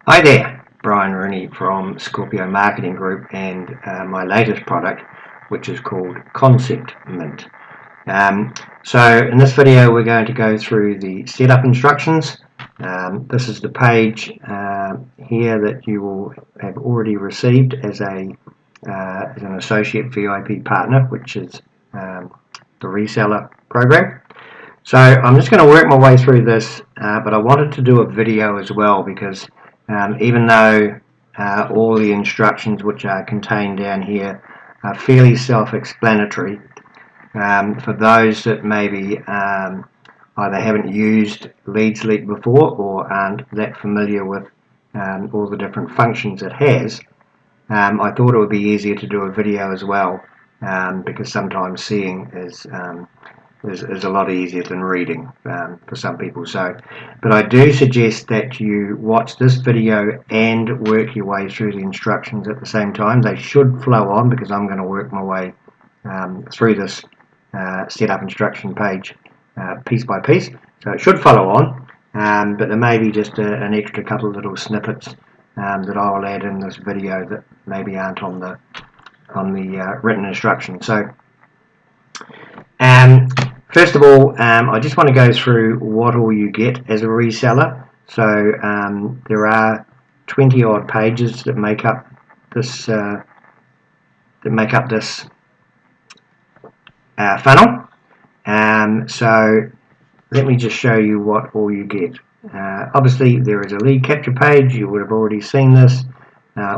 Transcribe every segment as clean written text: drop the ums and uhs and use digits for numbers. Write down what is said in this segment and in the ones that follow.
Hi there, Brian Rooney from Scorpio Marketing Group and my latest product, which is called ConceptMint. So in this video we're going to go through the setup instructions. This is the page here that you will have already received as an associate VIP partner, which is the Reseller program. So I'm just going to work my way through this, but I wanted to do a video as well because even though all the instructions which are contained down here are fairly self-explanatory, for those that maybe either haven't used Leads Leak before or aren't that familiar with all the different functions it has, I thought it would be easier to do a video as well, because sometimes seeing is a lot easier than reading for some people. But I do suggest that you watch this video and work your way through the instructions at the same time. They should flow on because I'm going to work my way through this setup instruction page piece by piece. So it should follow on, but there may be just an extra couple of little snippets that I'll add in this video that maybe aren't on the written instructions. So first of all, I just want to go through what all you get as a reseller. So there are 20 odd pages that make up this funnel. So let me just show you what all you get. Obviously there is a lead capture page. You would have already seen this,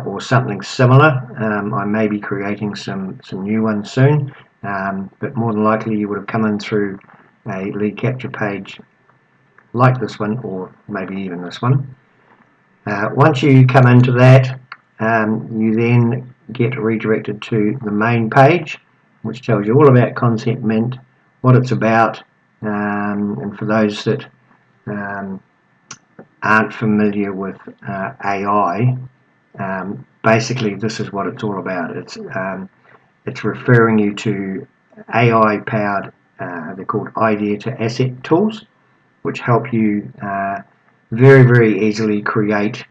or something similar. I may be creating some new ones soon. But more than likely you would have come in through a lead capture page like this one, or maybe even this one. Once you come into that, you then get redirected to the main page, which tells you all about ConceptMint, what it's about, and for those that aren't familiar with AI, basically this is what it's all about. It's referring you to AI-powered, they're called idea to asset tools, which help you very, very easily create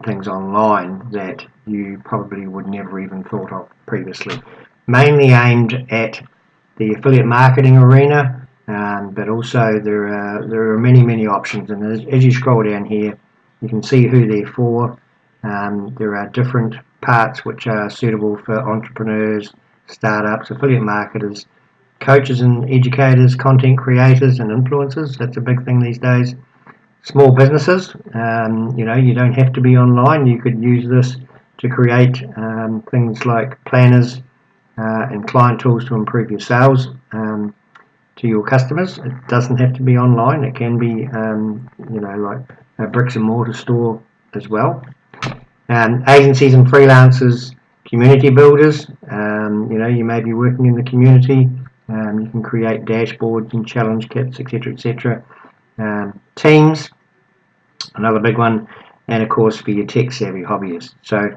things online that you probably would never even thought of previously. Mainly aimed at the affiliate marketing arena, but also there are many options. And as you scroll down here, you can see who they're for. There are different parts which are suitable for entrepreneurs, startups, affiliate marketers, coaches and educators, content creators and influencers. That's a big thing these days. Small businesses, you don't have to be online. You could use this to create things like planners and client tools to improve your sales to your customers. It doesn't have to be online. It can be like a bricks and mortar store as well. Agencies and freelancers, community builders, you may be working in the community, you can create dashboards and challenge kits, etc. Teams, another big one, and of course for your tech savvy hobbyists. So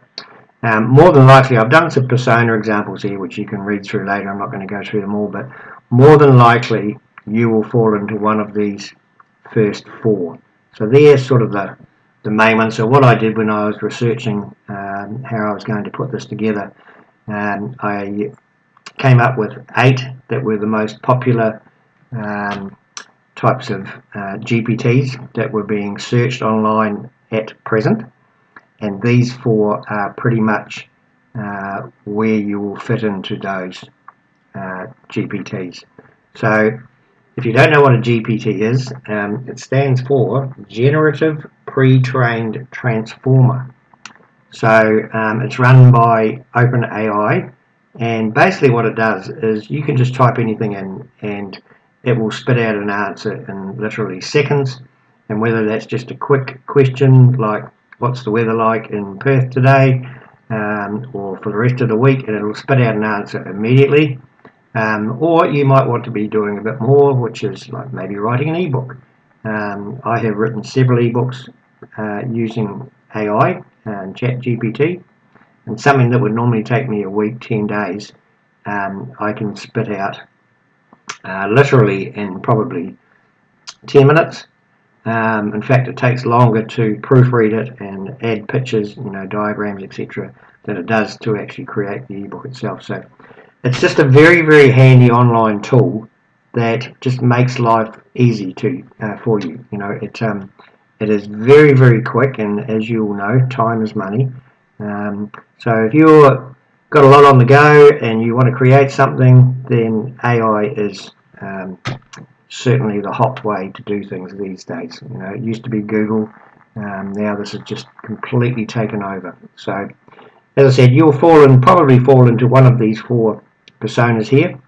more than likely, I've done some persona examples here which you can read through later. I'm not going to go through them all, but more than likely you will fall into one of these first four. So they're sort of the main one. So what I did when I was researching how I was going to put this together, I came up with 8 that were the most popular types of GPTs that were being searched online at present, and these 4 are pretty much where you will fit into those GPTs. So if you don't know what a GPT is, it stands for Generative Pre-trained Transformer. So it's run by OpenAI, and basically what it does is you can just type anything in and it will spit out an answer in literally seconds. And whether that's just a quick question like what's the weather like in Perth today, or for the rest of the week, and it'll spit out an answer immediately. Or you might want to be doing a bit more, which is like maybe writing an ebook. I have written several ebooks using AI and ChatGPT, and something that would normally take me a week, 10 days, I can spit out literally in probably 10 minutes. In fact, it takes longer to proofread it and add pictures, diagrams, etc., than it does to actually create the ebook itself. So it's just a very, very handy online tool that just makes life easy for you. It is very, very quick, and as you all know, time is money. So if you've got a lot on the go and you want to create something, then AI is certainly the hot way to do things these days. It used to be Google. Now this has just completely taken over. So, as I said, you'll probably fall into one of these 4 personas here.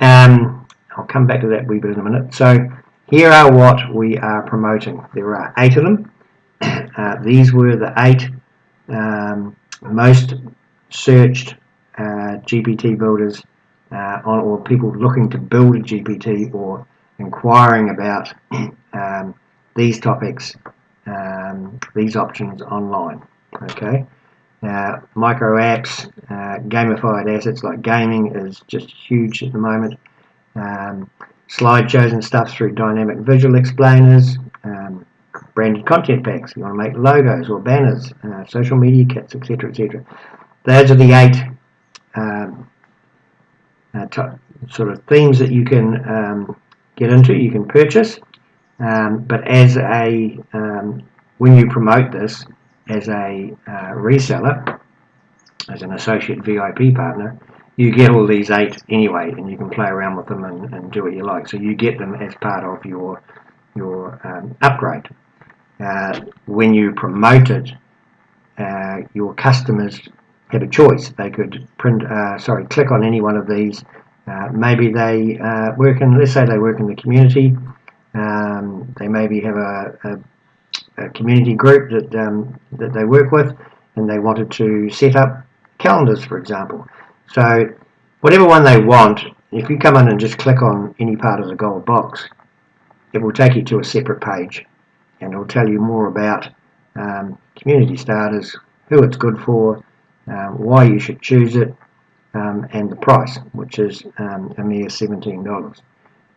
I'll come back to that wee bit in a minute. So, here are what we are promoting. There are 8 of them. These were the 8 most searched GPT builders or people looking to build a GPT or inquiring about these topics, these options online. Okay, micro apps, gamified assets like gaming is just huge at the moment. Slideshows and stuff through dynamic visual explainers, branded content packs. You want to make logos or banners, social media kits, etc., etc. Those are the 8 sort of themes that you can get into, you can purchase. But as when you promote this as a reseller, as an associate VIP partner, you get all these 8 anyway, and you can play around with them and do what you like. So you get them as part of your upgrade. When you promote it, your customers have a choice. They could click on any one of these. Maybe they let's say they work in the community. They maybe have a community group that they work with, and they wanted to set up calendars, for example. So whatever one they want, if you come in and just click on any part of the gold box, it will take you to a separate page, and it will tell you more about community starters, who it's good for, why you should choose it, and the price, which is a mere $17,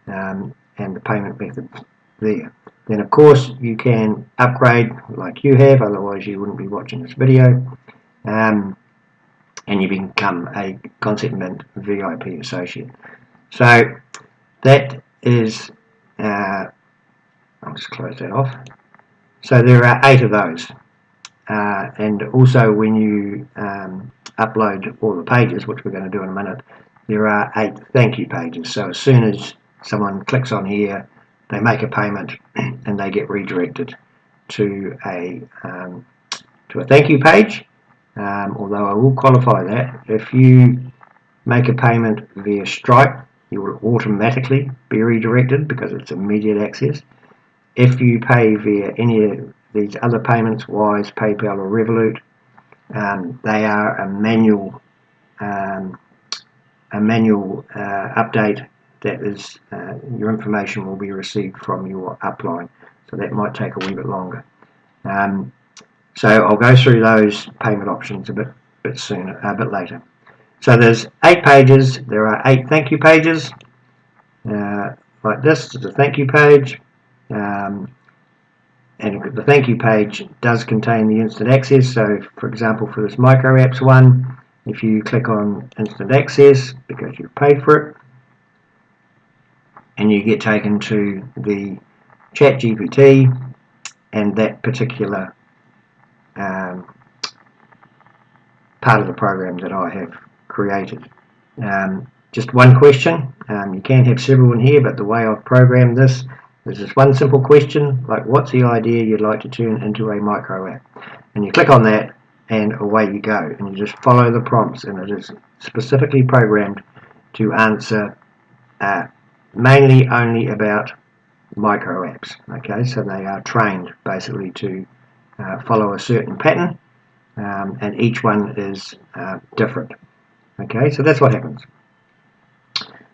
and the payment method there. Then of course you can upgrade like you have, otherwise you wouldn't be watching this video, and you become a ConceptMint VIP associate. So that is, I'll just close that off. So there are 8 of those, and also when you upload all the pages, which we're going to do in a minute, there are 8 thank you pages. So as soon as someone clicks on here, they make a payment and they get redirected to a thank you page. Although I will qualify that, if you make a payment via Stripe, you will automatically be redirected because it's immediate access. If you pay via any of these other payments, Wise, PayPal or Revolut, they are a manual update. That is, your information will be received from your upline, so that might take a wee bit longer. So I'll go through those payment options a bit later. So there's 8 pages. There are 8 thank you pages, like this. It's a thank you page, and the thank you page does contain the instant access. So, for example, for this micro apps one, if you click on instant access because you've paid for it, and you get taken to the chat GPT and that particular part of the program that I have created. Just one question. You can have several in here, but the way I've programmed this, there's just one simple question, like what's the idea you'd like to turn into a micro app? And you click on that and away you go, and you just follow the prompts, and it is specifically programmed to answer mainly only about micro apps. Okay, so they are trained basically to follow a certain pattern, and each one is different. Okay, so that's what happens.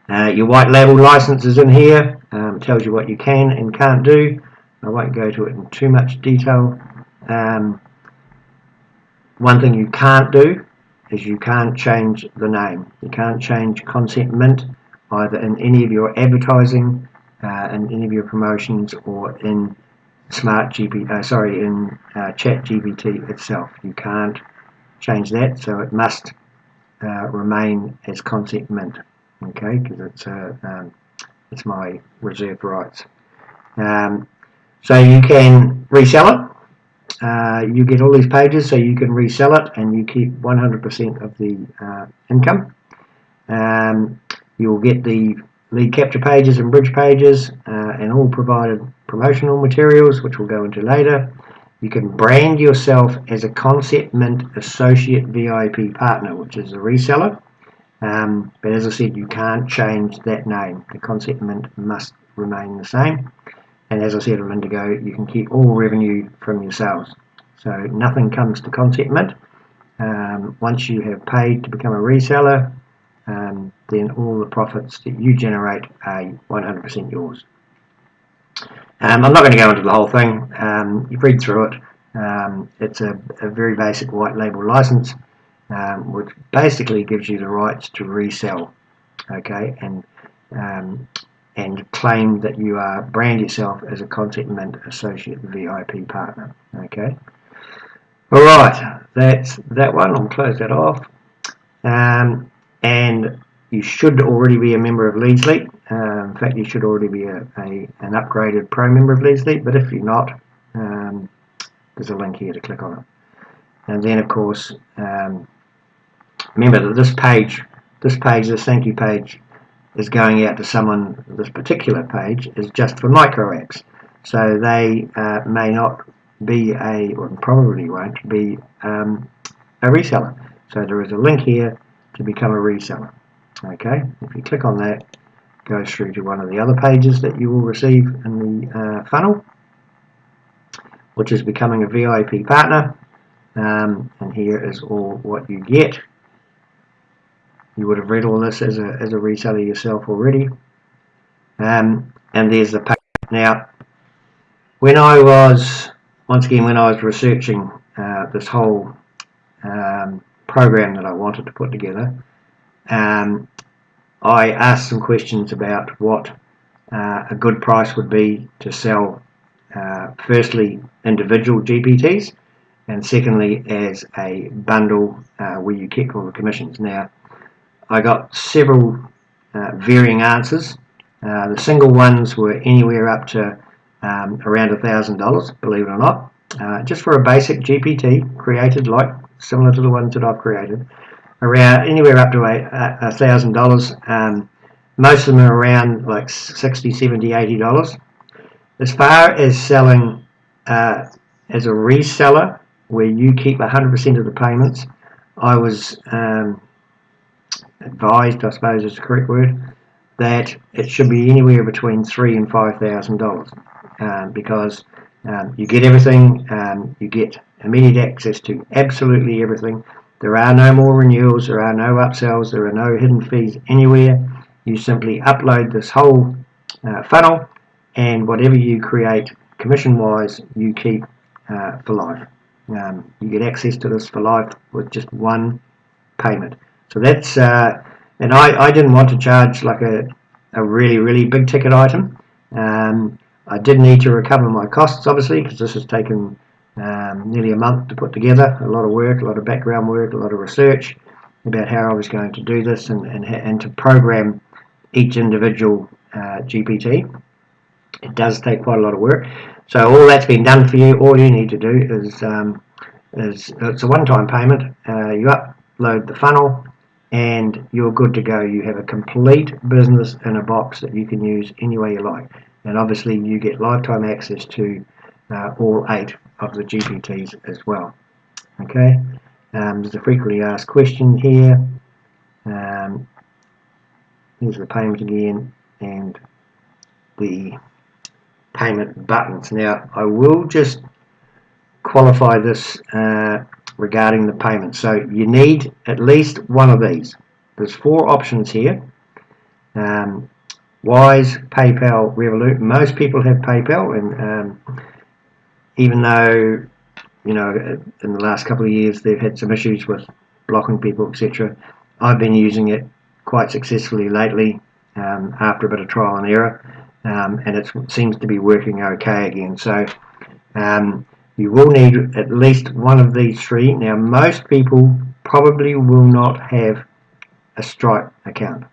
Your white label license is in here, tells you what you can and can't do. I won't go to it in too much detail. One thing you can't do is you can't change the name. You can't change ConceptMint either in any of your advertising in any of your promotions or in ChatGPT itself. You can't change that, so it must remain as ConceptMint, okay? Because it's my reserved rights. So you can resell it. You get all these pages, so you can resell it, and you keep 100% of the income. You'll get the lead capture pages and bridge pages, and all provided promotional materials, which we'll go into later. You can brand yourself as a ConceptMint Associate VIP Partner, which is a reseller. But as I said, you can't change that name. The ConceptMint must remain the same. And as I said a minute ago, you can keep all revenue from your sales. So nothing comes to ConceptMint. Once you have paid to become a reseller, then all the profits that you generate are 100% yours. I'm not going to go into the whole thing. You read through it. It's a very basic white label license, which basically gives you the rights to resell, okay, and claim that you brand yourself as a ConceptMint Associate VIP Partner, okay. All right, that's that one. I'll close that off. And you should already be a member of Leadsleep. In fact, you should already be an upgraded pro member of Leadsleep, but if you're not, there's a link here to click on it. And then, of course, remember that this thank you page, is going out to someone. This particular page is just for micro apps, so they may not be or probably won't be a reseller. So there is a link here to become a reseller. Okay, if you click on that, it goes through to one of the other pages that you will receive in the funnel, which is becoming a VIP partner. And here is all what you get. You would have read all this as a reseller yourself already. And there's the page. Now, when I was researching this whole program that I wanted to put together, I asked some questions about what a good price would be to sell, firstly, individual GPTs, and secondly, as a bundle where you kept all the commissions. Now, I got several varying answers. The single ones were anywhere up to around $1,000, believe it or not, just for a basic GPT created similar to the ones that I've created, around anywhere up to $1,000. Most of them are around like $60, $70, $80. As far as selling as a reseller, where you keep 100% of the payments, I was advised, I suppose is the correct word, that it should be anywhere between $3,000 and $5,000, because you get everything. You get immediate access to absolutely everything. There are no more renewals, there are no upsells, there are no hidden fees anywhere. You simply upload this whole funnel, and whatever you create commission-wise, you keep for life. You get access to this for life with just one payment. So that's, and I didn't want to charge like a really, really big ticket item. I did need to recover my costs, obviously, because this has taken nearly a month to put together. A lot of work, a lot of background work, a lot of research about how I was going to do this and to program each individual GPT. It does take quite a lot of work. So all that's been done for you. All you need to do is it's a one-time payment. You upload the funnel, and you're good to go. You have a complete business in a box that you can use any way you like. And obviously you get lifetime access to all 8 of the GPTs as well. Okay, there's a frequently asked question here. Here's the payment again and the payment buttons. Now I will just qualify this regarding the payment. So you need at least one of these. There's 4 options here. Wise, PayPal, Revolut. Most people have PayPal, and even though in the last couple of years they've had some issues with blocking people, etc., I've been using it quite successfully lately after a bit of trial and error. and it seems to be working okay again. So you will need at least one of these three. Now, most people probably will not have a Stripe account.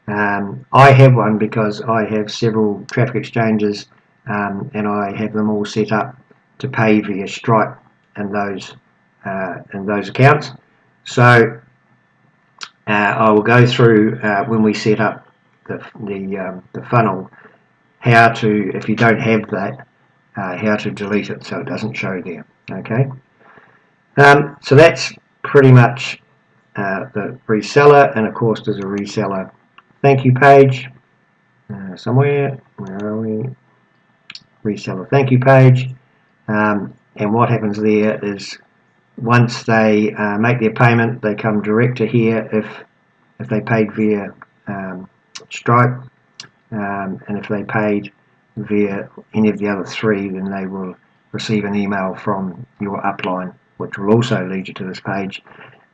I have one because I have several traffic exchanges, and I have them all set up to pay via Stripe and those accounts. So I will go through when we set up the funnel how to, if you don't have that, how to delete it so it doesn't show there. Okay. So that's pretty much the reseller, and of course there's a reseller thank you page somewhere. Where are we? Reseller thank you page, and what happens there is once they make their payment, they come direct to here if they paid via Stripe, and if they paid via any of the other three, then they will receive an email from your upline, which will also lead you to this page,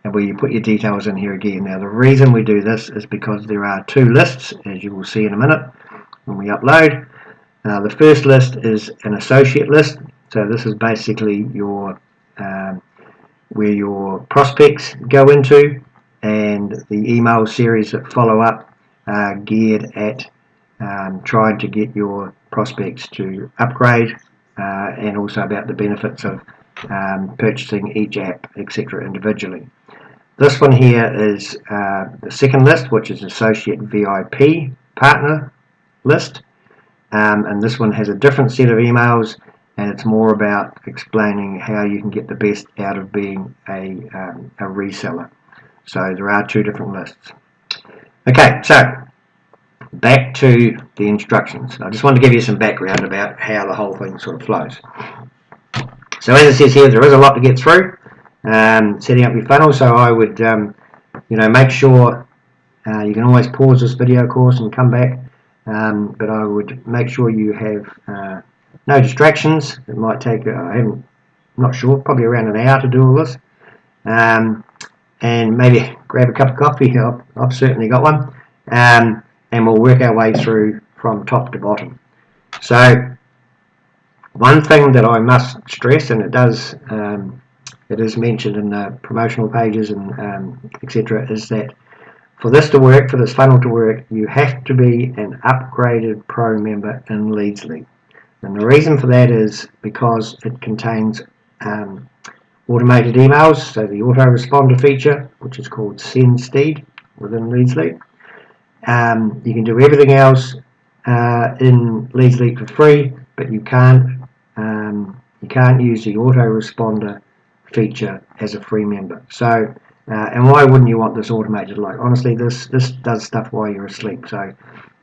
and where you put your details in here again. Now, the reason we do this is because there are two lists, as you will see in a minute when we upload. The first list is an associate list, so this is basically your where your prospects go into, and the email series that follow up are geared at trying to get your prospects to upgrade, and also about the benefits of purchasing each app, etc. individually. This one here is the second list, which is Associate VIP Partner list, and this one has a different set of emails, and it's more about explaining how you can get the best out of being a reseller. So there are two different lists. Okay, so back to the instructions. I just want to give you some background about how the whole thing sort of flows. So as it says here, there is a lot to get through setting up your funnel. So I would, make sure you can always pause this video, of course, and come back. But I would make sure you have no distractions. It might take, I'm not sure, probably around an hour to do all this. And maybe grab a cup of coffee. I've certainly got one. And we'll work our way through from top to bottom. So one thing that I must stress, and it is mentioned in the promotional pages and etc., is that for this to work, for this funnel to work, you have to be an upgraded Pro member in Leadsly. And the reason for that is because it contains automated emails, so the autoresponder feature, which is called SendSteed within Leadsly. You can do everything else in Leadsly for free, but you can't use the autoresponder feature as a free member. So, and why wouldn't you want this automated? Like, honestly, this does stuff while you're asleep. So,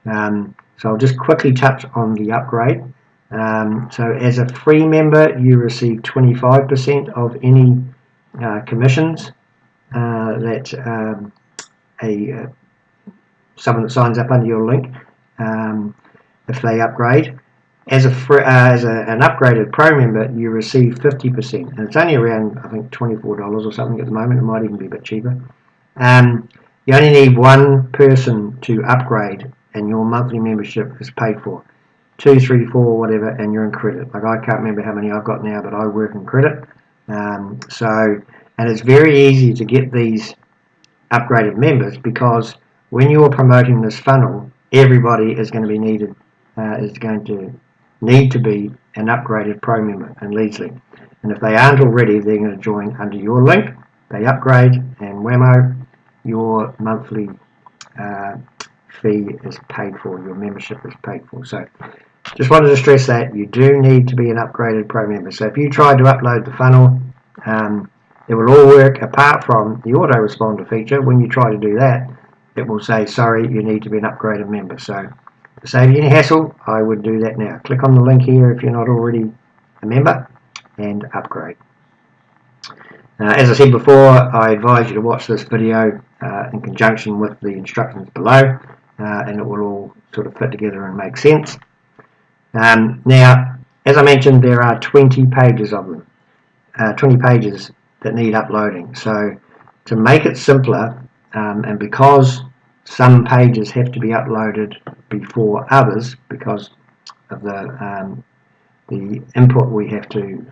I'll just quickly touch on the upgrade. So, as a free member, you receive 25% of any commissions that someone that signs up under your link, if they upgrade. As an upgraded Pro member, you receive 50%, and it's only around, I think, $24 or something at the moment. It might even be a bit cheaper. You only need one person to upgrade, and your monthly membership is paid for. 2, 3, 4, whatever, and you're in credit. Like, I can't remember how many I've got now, but I work in credit. And it's very easy to get these upgraded members, because when you're promoting this funnel, everybody is going to be need to be an upgraded Pro member in Leadsly. And if they aren't already, they're going to join under your link. They upgrade, and whammo, your monthly fee is paid for, your membership is paid for. So just wanted to stress that you do need to be an upgraded Pro member. So if you tried to upload the funnel, it will all work apart from the autoresponder feature. When you try to do that, it will say, sorry, you need to be an upgraded member. So to save you any hassle, I would do that now. Click on the link here if you're not already a member and upgrade. As I said before, I advise you to watch this video in conjunction with the instructions below, and it will all sort of fit together and make sense. Now, as I mentioned, there are 20 pages of them, 20 pages that need uploading. So to make it simpler, and because some pages have to be uploaded before others because of the input we have to,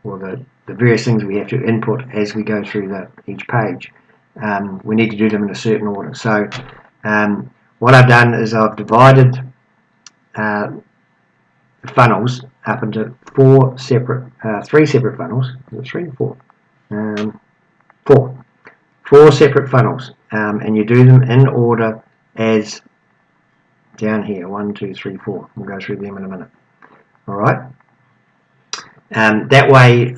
or the various things we have to input as we go through each page. We need to do them in a certain order. So what I've done is I've divided funnels up into three separate funnels. Is it 3 or 4? Four separate funnels, and you do them in order as down here, 1, 2, 3, 4. We'll go through them in a minute. Alright, that way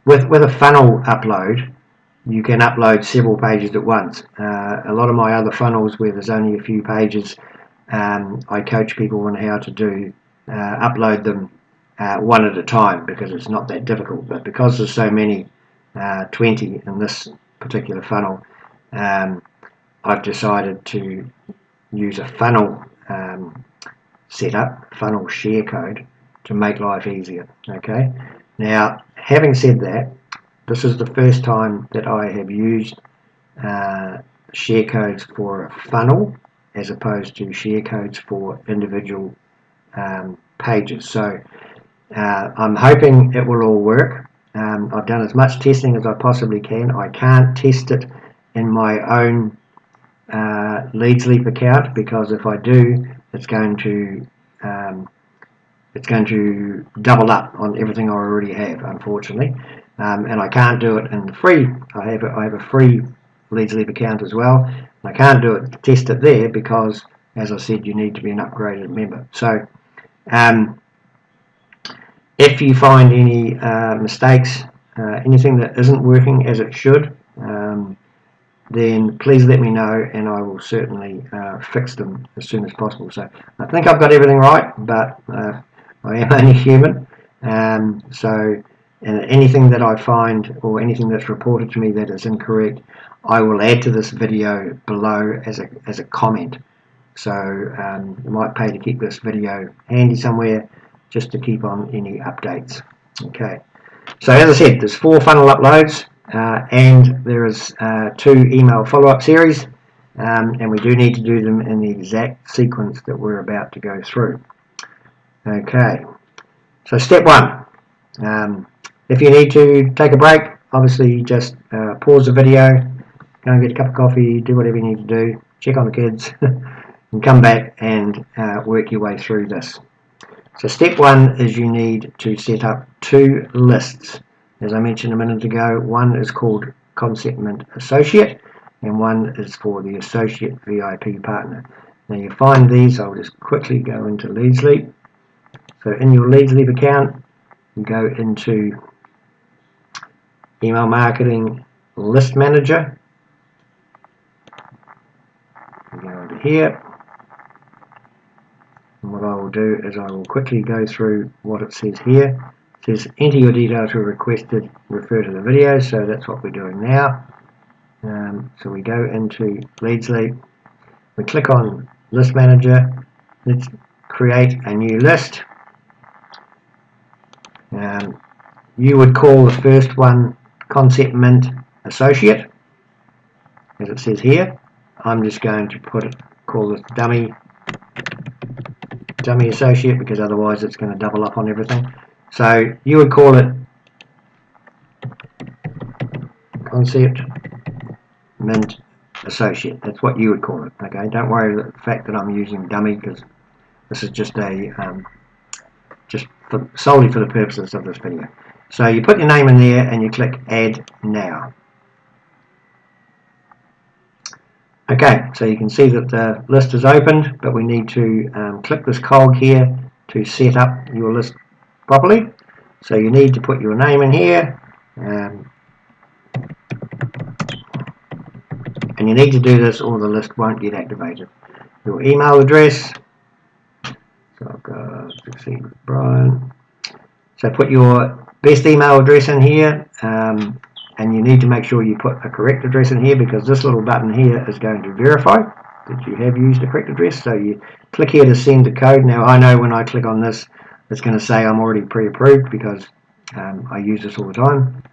with a funnel upload you can upload several pages at once. A lot of my other funnels where there's only a few pages, I coach people on how to upload them one at a time, because it's not that difficult. But because there's so many, 20 in this particular funnel, I've decided to use a funnel setup, funnel share code, to make life easier. Okay, now having said that, this is the first time that I have used share codes for a funnel as opposed to share codes for individual pages. So I'm hoping it will all work. I've done as much testing as I possibly can. I can't test it in my own Leadsleap account, because if I do, it's going to double up on everything I already have, unfortunately. And I can't do it in the free. I have a free Leadsleap account as well. I can't test it there because, as I said, you need to be an upgraded member. So if you find any mistakes, anything that isn't working as it should, then please let me know, and I will certainly fix them as soon as possible. So I think I've got everything right, but I am only human. So anything that I find, or anything that's reported to me that is incorrect, I will add to this video below as a comment. So you might pay to keep this video handy somewhere, just to keep on any updates. Okay, so as I said, there's 4 funnel uploads, and there is 2 email follow-up series, and we do need to do them in the exact sequence that we're about to go through. Okay, so step 1. If you need to take a break, obviously just pause the video, go and get a cup of coffee, do whatever you need to do, check on the kids, and come back and work your way through this. So step 1 is you need to set up 2 lists. As I mentioned a minute ago, one is called ConceptMint Associate, and one is for the Associate VIP Partner. Now you find these, I'll just quickly go into Leadsleap. So in your Leadsleap account, you go into Email Marketing List Manager. You go into here. And what I will do is I will quickly go through what it says here. It says enter your details were requested, refer to the video, so that's what we're doing now. So we go into Leadsleap, we click on List Manager, let's create a new list. You would call the first one ConceptMint Associate, as it says here. I'm just going to call this dummy Associate, because otherwise it's going to double up on everything. So you would call it ConceptMint Associate. That's what you would call it. Okay, don't worry about the fact that I'm using dummy, because this is just solely for the purposes of this video. So you put your name in there and you click Add Now. Okay, so you can see that the list is opened, but we need to click this cog here to set up your list properly. So you need to put your name in here, and you need to do this or the list won't get activated. Your email address, so I've got Succeed with Brian. So put your best email address in here, and you need to make sure you put a correct address in here, because this little button here is going to verify that you have used the correct address. So you click here to send the code. Now I know when I click on this, it's going to say I'm already pre-approved, because I use this all the time.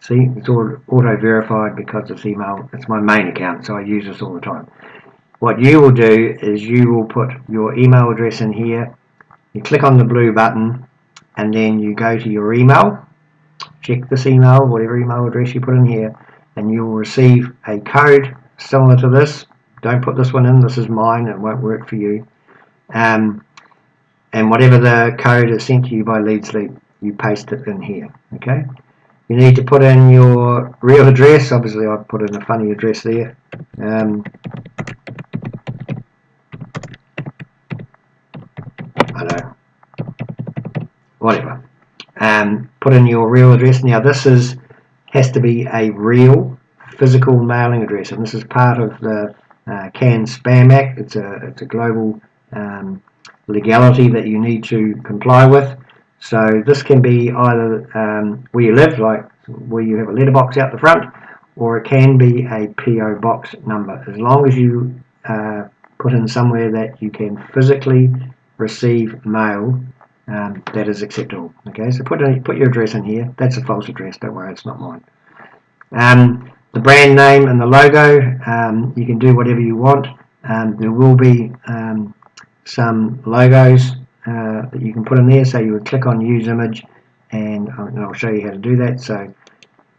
See, it's auto verified because it's email. It's my main account, so I use this all the time. What you will do is you will put your email address in here. You click on the blue button, and then you go to your email. Check this email, whatever email address you put in here, and you will receive a code similar to this. Don't put this one in. This is mine. It won't work for you. And whatever the code is sent to you by LeadSleep, you paste it in here. Okay. You need to put in your real address. Obviously, I've put in a funny address there. I know. Whatever. Put in your real address. Now, this has to be a real physical mailing address, and this is part of the CAN Spam Act. It's a global legality that you need to comply with. So this can be either where you live, like where you have a letterbox out the front, or it can be a PO box number. As long as you put in somewhere that you can physically receive mail, that is acceptable. Okay, so put your address in here. That's a false address. Don't worry, it's not mine. The brand name and the logo, you can do whatever you want. There will be some logos that you can put in there. So you would click on use image, and I'll show you how to do that. So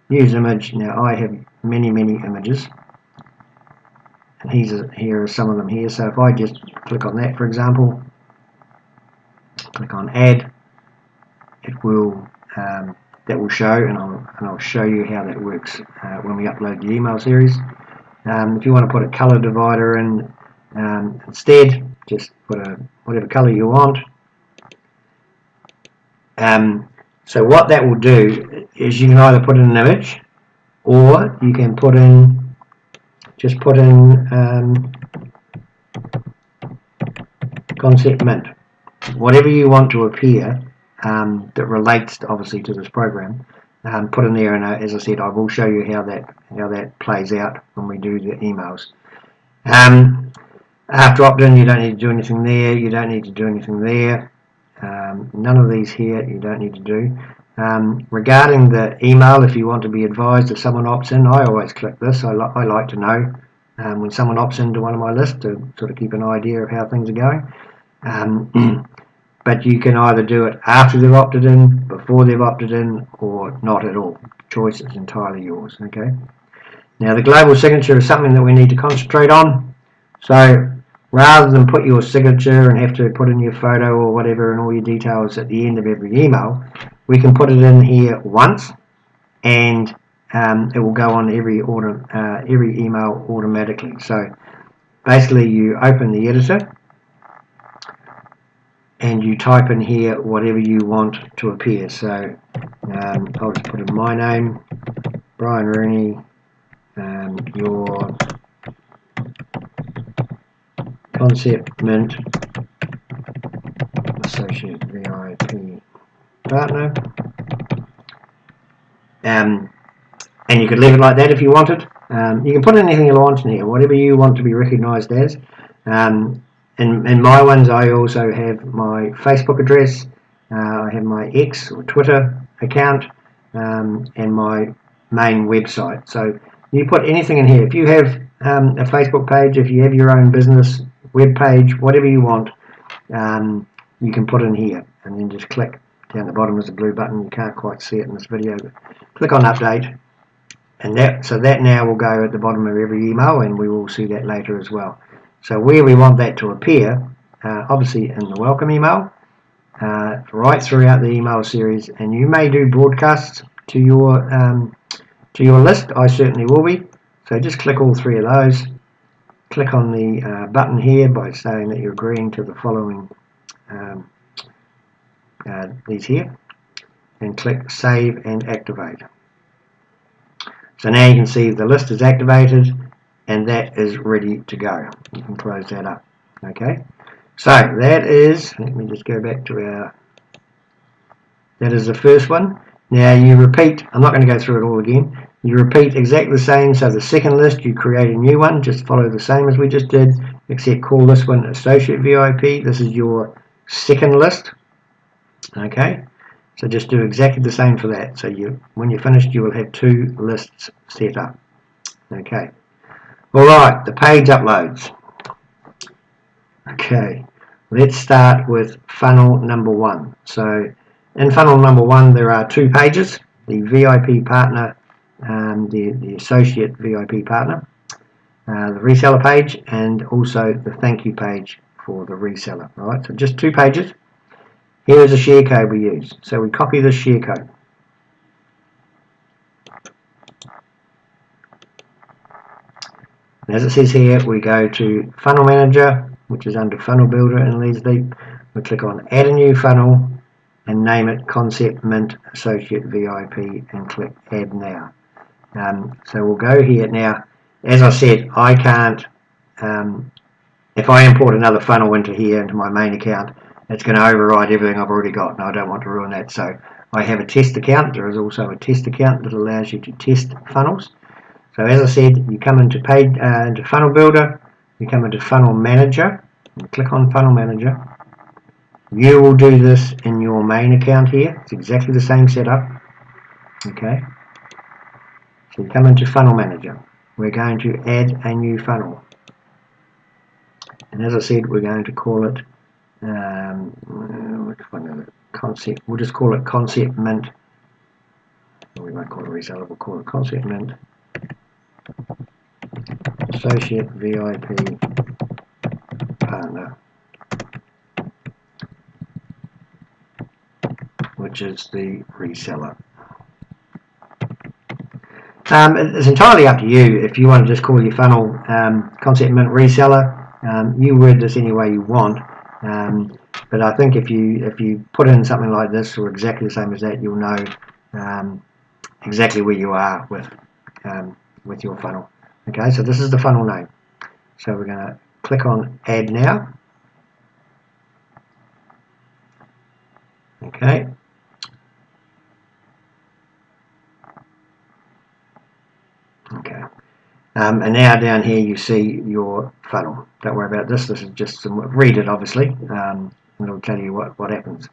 use image. Now I have many images, and here are some of them here. So if I just click on that, for example, click on add, it will that will show, and I'll show you how that works when we upload the email series. If you want to put a color divider in instead, just put whatever color you want. So what that will do is you can either put in an image, or you can just put in ConceptMint, whatever you want to appear that relates obviously to this program. Put in there, and as I said, I will show you how that plays out when we do the emails. After opt-in, you don't need to do anything there. You don't need to do anything there. None of these here you don't need to do. Regarding the email, if you want to be advised if someone opts in, I always click this. I like to know when someone opts into one of my lists to sort of keep an idea of how things are going. But you can either do it after they've opted in, before they've opted in, or not at all. Choice is entirely yours. Okay. Now the global signature is something that we need to concentrate on. So rather than put your signature and have to put in your photo or whatever and all your details at the end of every email, we can put it in here once, and it will go on every email automatically. So basically, you open the editor and you type in here whatever you want to appear. So I'll just put in my name, Brian Rooney, your ConceptMint Associate VIP Partner, and you could leave it like that if you wanted. You can put anything you want in here, whatever you want to be recognized as. In my ones, I also have my Facebook address, I have my X or Twitter account, and my main website. So you put anything in here. If you have a Facebook page, if you have your own business web page, whatever you want, you can put in here, and then just click down the bottom. There's a blue button. You can't quite see it in this video, but click on update, and that now will go at the bottom of every email, and we will see that later as well. So where we want that to appear, obviously in the welcome email, right throughout the email series, and you may do broadcasts to your list. I certainly will be. So just click all three of those. Click on the button here by saying that you're agreeing to the following these here, and click Save and Activate. So now you can see the list is activated, and that is ready to go. You can close that up. Okay, so that is, let me just go back to that is the first one. Now you repeat, I'm not going to go through it all again. You repeat exactly the same. So the second list, you create a new one, just follow the same as we just did, except call this one Associate VIP. This is your second list. Okay, So just do exactly the same for that. So when you're finished, you will have 2 lists set up. Okay. Alright, the page uploads. Okay, let's start with funnel number 1. So in funnel number 1 there are 2 pages, the VIP partner, the associate VIP partner, the reseller page, and also the thank you page for the reseller. Alright, so just 2 pages. Here is a share code we use. So we copy this share code. As it says here, we go to Funnel Manager, which is under Funnel Builder in Leads Leap. We click on Add a New Funnel and name it ConceptMint Associate VIP and click Add Now. So we'll go here now. As I said, I can't, if I import another funnel into here, into my main account, it's going to override everything I've already got, and I don't want to ruin that. So I have a test account. There is also a test account that allows you to test funnels. So as I said, you come into Funnel Builder, you come into Funnel Manager, and click on Funnel Manager. You will do this in your main account here. It's exactly the same setup. Okay. So you come into Funnel Manager. We're going to add a new funnel. And as I said, we're going to call it, which one is it? Concept. We'll just call it ConceptMint. We won't call it Reseller, we'll call it ConceptMint Associate VIP Partner, which is the reseller. It's entirely up to you if you want to just call your funnel ConceptMint Reseller. You word this any way you want, but I think if you put in something like this or exactly the same as that, you'll know exactly where you are with your funnel. Okay, so this is the funnel name. So we're going to click on Add Now. Okay. Okay. And now down here you see your funnel. Don't worry about this. This is just some, read it obviously, and it'll tell you what happens.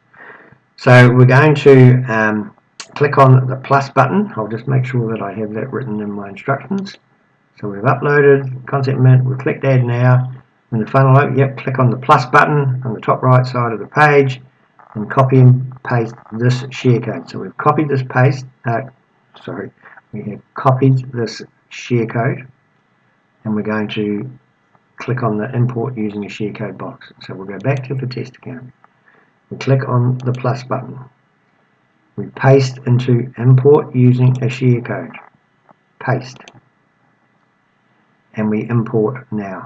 So we're going to click on the plus button. I'll just make sure that I have that written in my instructions. So we've uploaded ConceptMint, we've clicked Add Now. In the funnel, click on the plus button on the top right side of the page and copy and paste this share code. So we've copied this we have copied this share code, and we're going to click on the import using a share code box. So we'll go back to the test account. We click on the plus button. We paste into import using a share code. Paste. And we import now.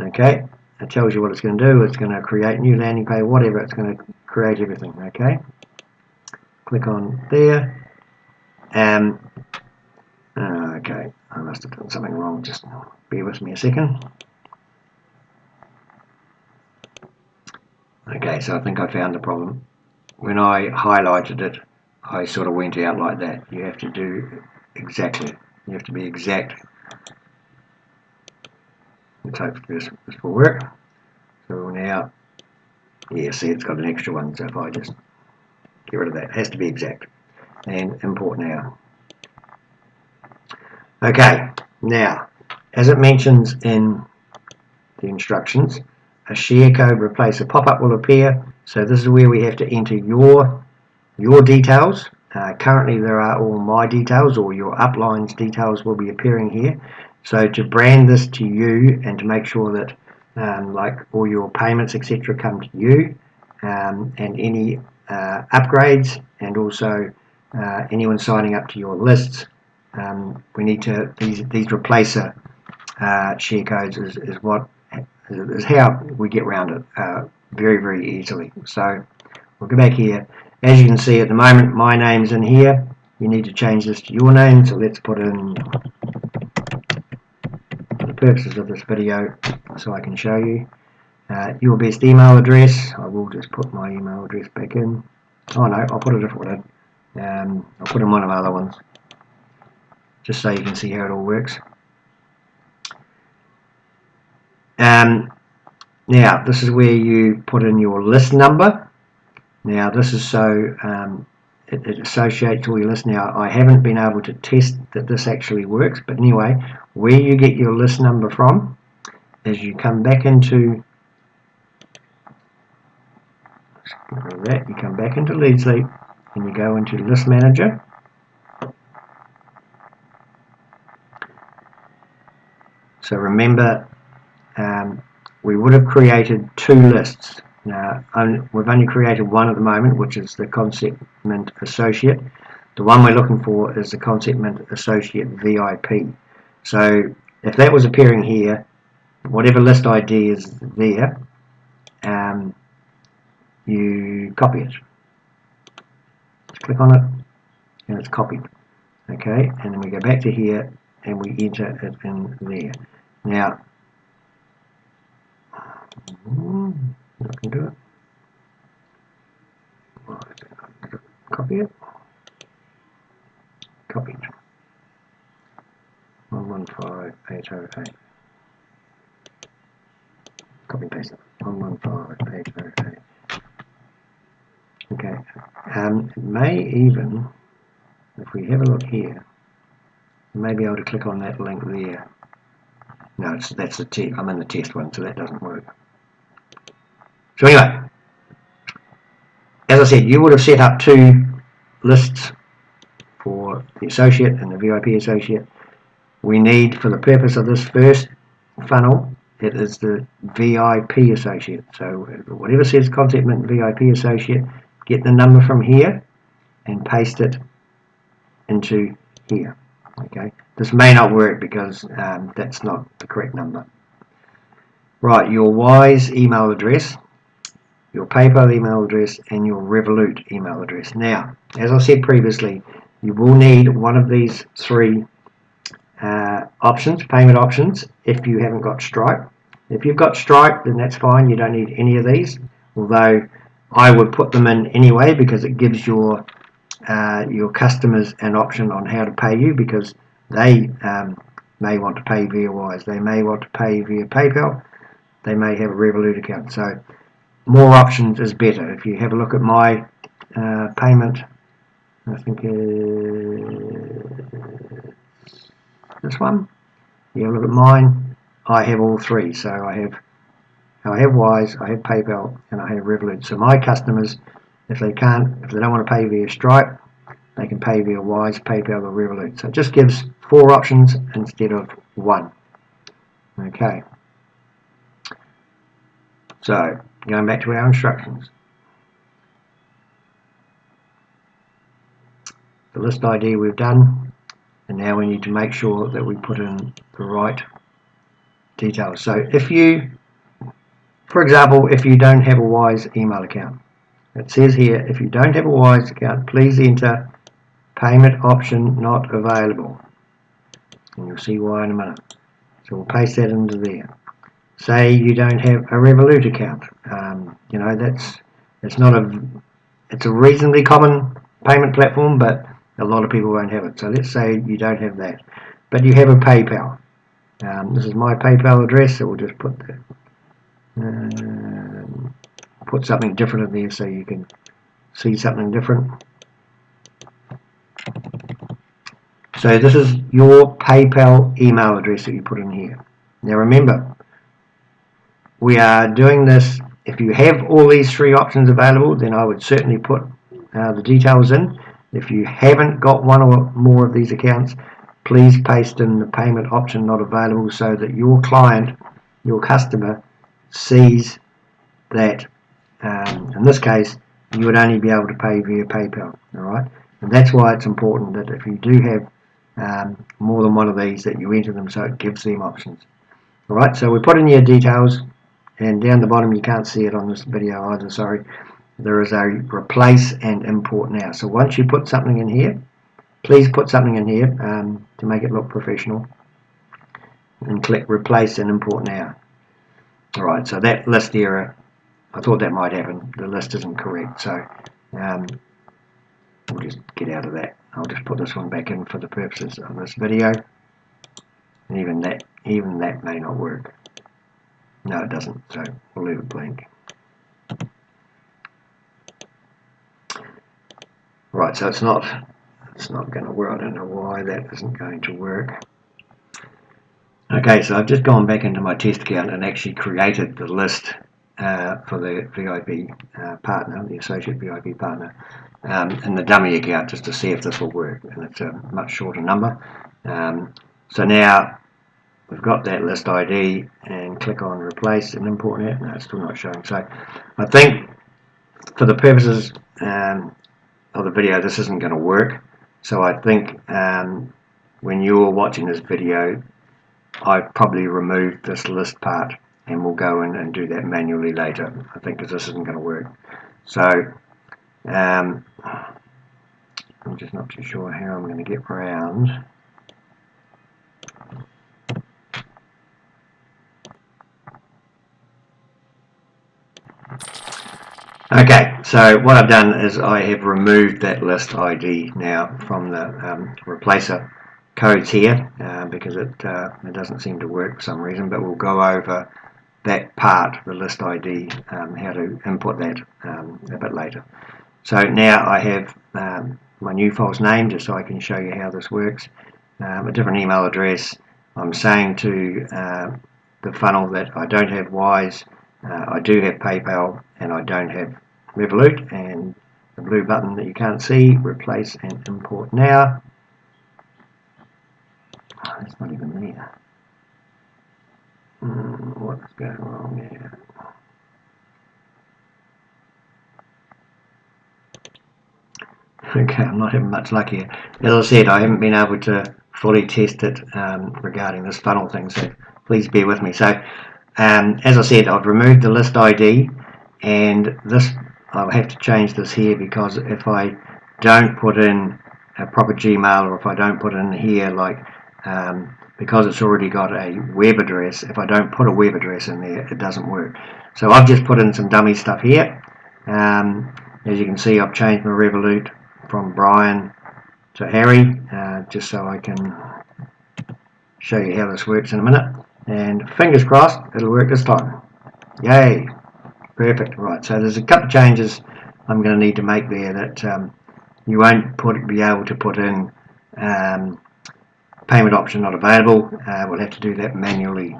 Okay, it tells you what it's going to do. It's going to create new landing page, whatever. It's going to create everything. Okay, click on there. Okay, I must have done something wrong. Just bear with me a second. Okay, so I think I found the problem. When I highlighted it, I sort of went out like that. You have to do exactly. You have to be exact. Let's hope this will work. So now, yeah, see, it's got an extra one. So if I just get rid of that, it has to be exact. And import now. Okay, now, as it mentions in the instructions, a share code replace a pop-up will appear. So this is where we have to enter your details. Currently there are all my details, or your upline's details will be appearing here. So to brand this to you and to make sure that like all your payments etc come to you, and any upgrades, and also anyone signing up to your lists, we need to, these replacer share codes is how we get around it very, very easily. So we'll go back here. As you can see at the moment, my name's in here. You need to change this to your name, so let's put in, for the purposes of this video, so I can show you, your best email address. I will just put my email address back in. Oh no, I'll put a different one in. I'll put in one of my other ones, just so you can see how it all works. Now, this is where you put in your list number. Now this is so it associates all your lists. Now I haven't been able to test that this actually works, but anyway, where you get your list number from is you come back into you come back into Leads Leap and you go into List Manager. So remember, we would have created 2 lists. Now we've only created one at the moment, which is the ConceptMint Associate. The one we're looking for is the ConceptMint Associate VIP. So if that was appearing here, whatever list ID is there, you copy it. Just click on it and it's copied. Okay, and then we go back to here and we enter it in there. Now, I can do it. Copy it. Copied. 115808. Copy and paste it. 115808. Okay. It may even, if we have a look here, you may be able to click on that link there. No, that's the test. I'm in the test one, so that doesn't work. So anyway, as I said, you would have set up 2 lists for the associate and the VIP associate. We need, for the purpose of this first funnel, it is the VIP associate. So whatever says ConceptMint VIP associate, get the number from here and paste it into here. Okay, this may not work because that's not the correct number. Right, your Wise email address, your PayPal email address, and your Revolut email address. Now, as I said previously, you will need one of these 3 options, payment options, if you haven't got Stripe. If you've got Stripe, then that's fine. You don't need any of these, although I would put them in anyway because it gives your customers an option on how to pay you, because they may want to pay via Wise, they may want to pay via PayPal, they may have a Revolut account. So more options is better. If you have a look at my payment, I think this one, you have a look at mine, I have all 3. So I have Wise, I have PayPal, and I have Revolut. So my customers, if they don't want to pay via Stripe, they can pay via Wise, PayPal, or Revolut. So it just gives 4 options instead of 1. Okay. So going back to our instructions. The list ID we've done, and now we need to make sure that we put in the right details. So if you, for example, if you don't have a Wise email account, it says here, if you don't have a Wise account, please enter payment option not available. And you'll see why in a minute. So we'll paste that into there. Say you don't have a Revolut account. You know, it's a reasonably common payment platform, but a lot of people won't have it. So let's say you don't have that, but you have a PayPal. This is my PayPal address, so we'll just put that. Put something different in there so you can see something different. So this is your PayPal email address that you put in here. Now remember, we are doing this, if you have all these 3 options available, then I would certainly put the details in. If you haven't got one or more of these accounts, please paste in the payment option not available so that your client, your customer, sees that in this case you would only be able to pay via PayPal. Alright, and that's why it's important that if you do have more than one of these, that you enter them so it gives them options. Alright, so we put in your details, and down the bottom, you can't see it on this video either, sorry, there is a replace and import now. So once you put something in here, please put something in here to make it look professional, and click replace and import now. Alright, so that list error, I thought that might happen, the list isn't correct, so we'll just get out of that. I'll just put this one back in for the purposes of this video, and even that may not work. No, it doesn't, so we'll leave it blank. Right, so it's not going to work. I don't know why that isn't going to work. Okay, so I've just gone back into my test account and actually created the list for the VIP partner, the associate VIP partner, in the dummy account just to see if this will work, and it's a much shorter number. So now we've got that list ID and click on replace and import it. No, it's still not showing. So I think for the purposes of the video, this isn't going to work. So I think when you're watching this video, I've probably removed this list part, and we'll go in and do that manually later, I think, because this isn't going to work. So I'm just not too sure how I'm going to get around. Okay, so what I've done is I have removed that list ID now from the replacer codes here because it doesn't seem to work for some reason, but we'll go over that part, the list ID, how to input that a bit later. So now I have my new file's name, just so I can show you how this works, a different email address. I'm saying to the funnel that I don't have Wise, I do have PayPal, and I don't have Revolut, and the blue button that you can't see, replace and import now. Oh, it's not even there. What's going wrong here? Okay, I'm not having much luck here. As I said, I haven't been able to fully test it regarding this funnel thing, so please bear with me. So, as I said, I've removed the list ID, and this I'll have to change this here, because if I don't put in a proper Gmail, or if I don't put in here, like because it's already got a web address, if I don't put a web address in there, it doesn't work. So I've just put in some dummy stuff here. As you can see, I've changed my Revolut from Brian to Harry, just so I can show you how this works in a minute. And fingers crossed, it'll work this time. Yay! Perfect. Right, so there's a couple of changes I'm going to need to make there that you won't be able to put in payment option not available. We'll have to do that manually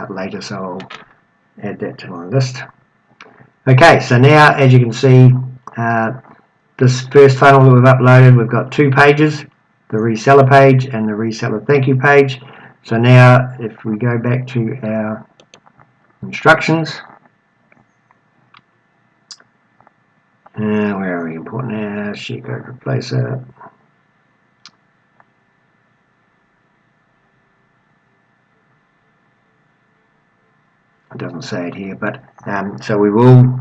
later, so I'll add that to my list. Okay, so now, as you can see, this first funnel that we've uploaded, we've got two pages, the reseller page and the reseller thank you page. So now, if we go back to our instructions, where are we importing now? Sheet code replacer. It doesn't say it here, but so we will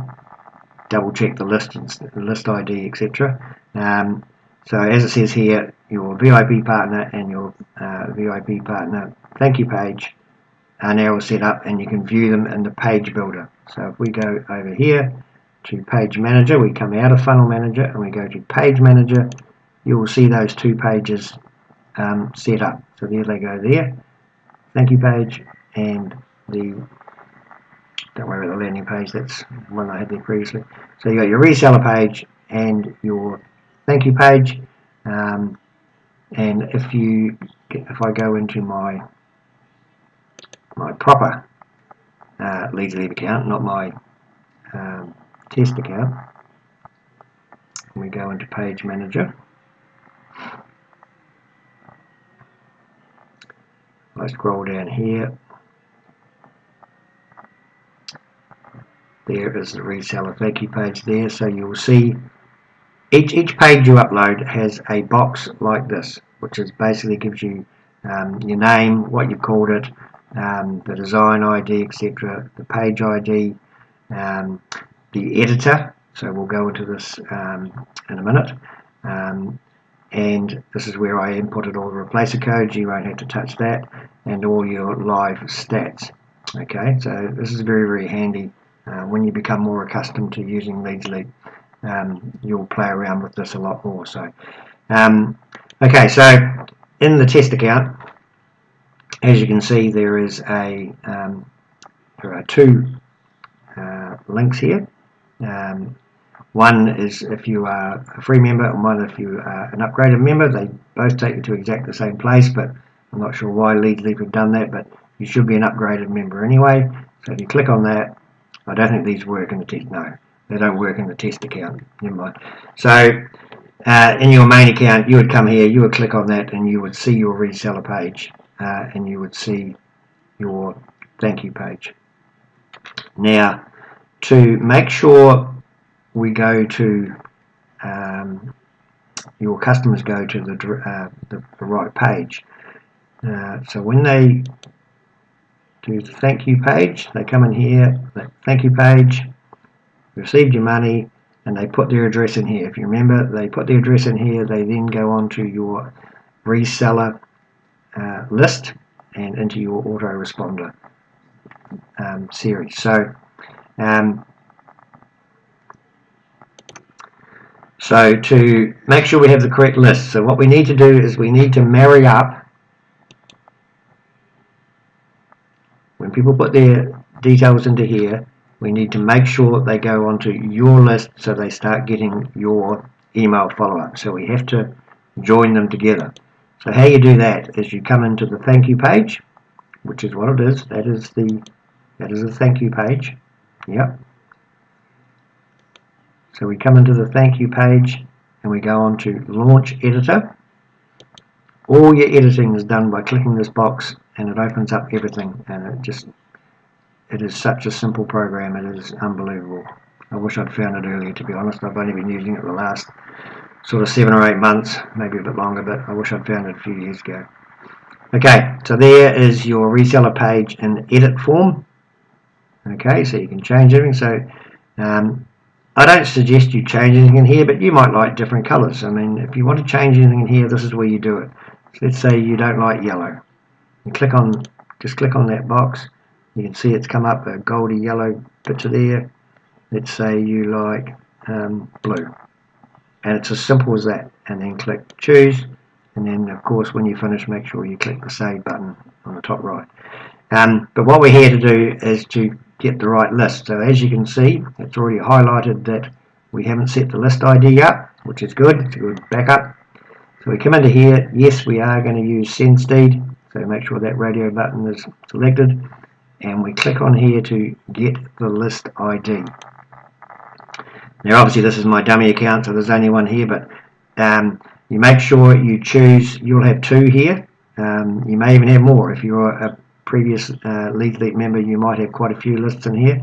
double check the list ID, etc. So as it says here, your VIP partner and your VIP partner thank you page are now set up, and you can view them in the page builder. So if we go over here to page manager, we come out of funnel manager and we go to page manager, you will see those two pages set up. So there they go there, thank you page and the, don't worry about the landing page, that's one I had there previously. So you got your reseller page and your thank you page, and if I go into my proper Leads Lead account, not my test account, we go into page manager. I scroll down here. There is the reseller thank you page there. So you'll see each page you upload has a box like this, which is basically gives you your name, what you've called it, the design ID, etc., the page ID, the editor. So we'll go into this in a minute. And this is where I inputted all the replacer codes. You won't have to touch that, and all your live stats. Okay, so this is very, very handy when you become more accustomed to using Leads Lead. You'll play around with this a lot more. So, okay, so in the test account, as you can see, there is there are two links here. One is if you are a free member, and one if you are an upgraded member. They both take you to exactly the same place, but I'm not sure why Lead Leap have done that, but you should be an upgraded member anyway. So if you click on that, I don't think these work in the test. No, they don't work in the test account. Never mind. So in your main account, you would come here, you would click on that, and you would see your reseller page, and you would see your thank you page. Now, to make sure we go to your customers go to the right page. So when they do the thank you page, they come in here, the thank you page, received your money, and they put their address in here. If you remember, they put their address in here, they then go on to your reseller list and into your autoresponder series. So to make sure we have the correct list, so what we need to do is we need to marry up, when people put their details into here, we need to make sure they go onto your list so they start getting your email follow-up. So we have to join them together. So how you do that is you come into the thank you page, which is what it is. That is the thank you page. Yep. So we come into the thank you page and we go on to launch editor. All your editing is done by clicking this box, and it opens up everything, and it is such a simple program. It is unbelievable. I wish I'd found it earlier, to be honest. I've only been using it the last sort of 7 or 8 months, maybe a bit longer, but I wish I'd found it a few years ago. Okay, so there is your reseller page in edit form. Okay, so you can change everything. So I don't suggest you change anything in here, but you might like different colors. I mean, if you want to change anything in here, this is where you do it. So let's say you don't like yellow. You just click on that box. You can see it's come up a goldy yellow picture there. Let's say you like blue. And it's as simple as that. And then click choose. And then, of course, when you finish, make sure you click the save button on the top right. But what we're here to do is to get the right list. So as you can see, it's already highlighted that we haven't set the list ID up, which is good. It's a good backup. So we come into here. Yes, we are going to use SendSteed. So make sure that radio button is selected. And we click on here to get the list ID. Now obviously this is my dummy account, so there's only one here, but you make sure you choose, you'll have 2 here. You may even have more. If you're a previous Lead Leap member, you might have quite a few lists in here.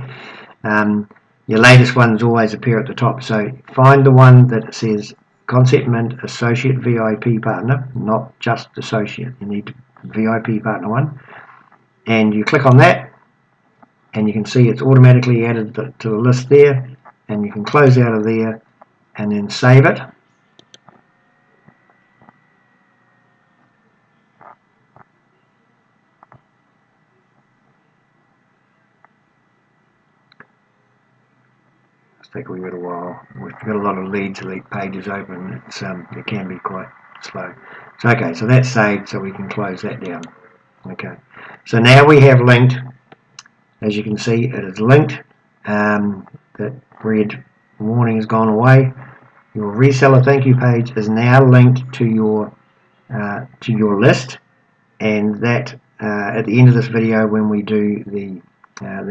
Your latest ones always appear at the top, so find the one that says ConceptMint Associate VIP Partner, not just Associate. You need VIP Partner one, and you click on that, and you can see it's automatically added to the list there, and you can close out of there and then save it. It's take a wee bit of a while. We've got a lot of Lead Leap pages open. It can be quite slow. So okay, so that's saved, so we can close that down. Okay, so now we have linked. As you can see, it is linked. That red warning has gone away. Your reseller thank you page is now linked to your list, and that at the end of this video, when we do the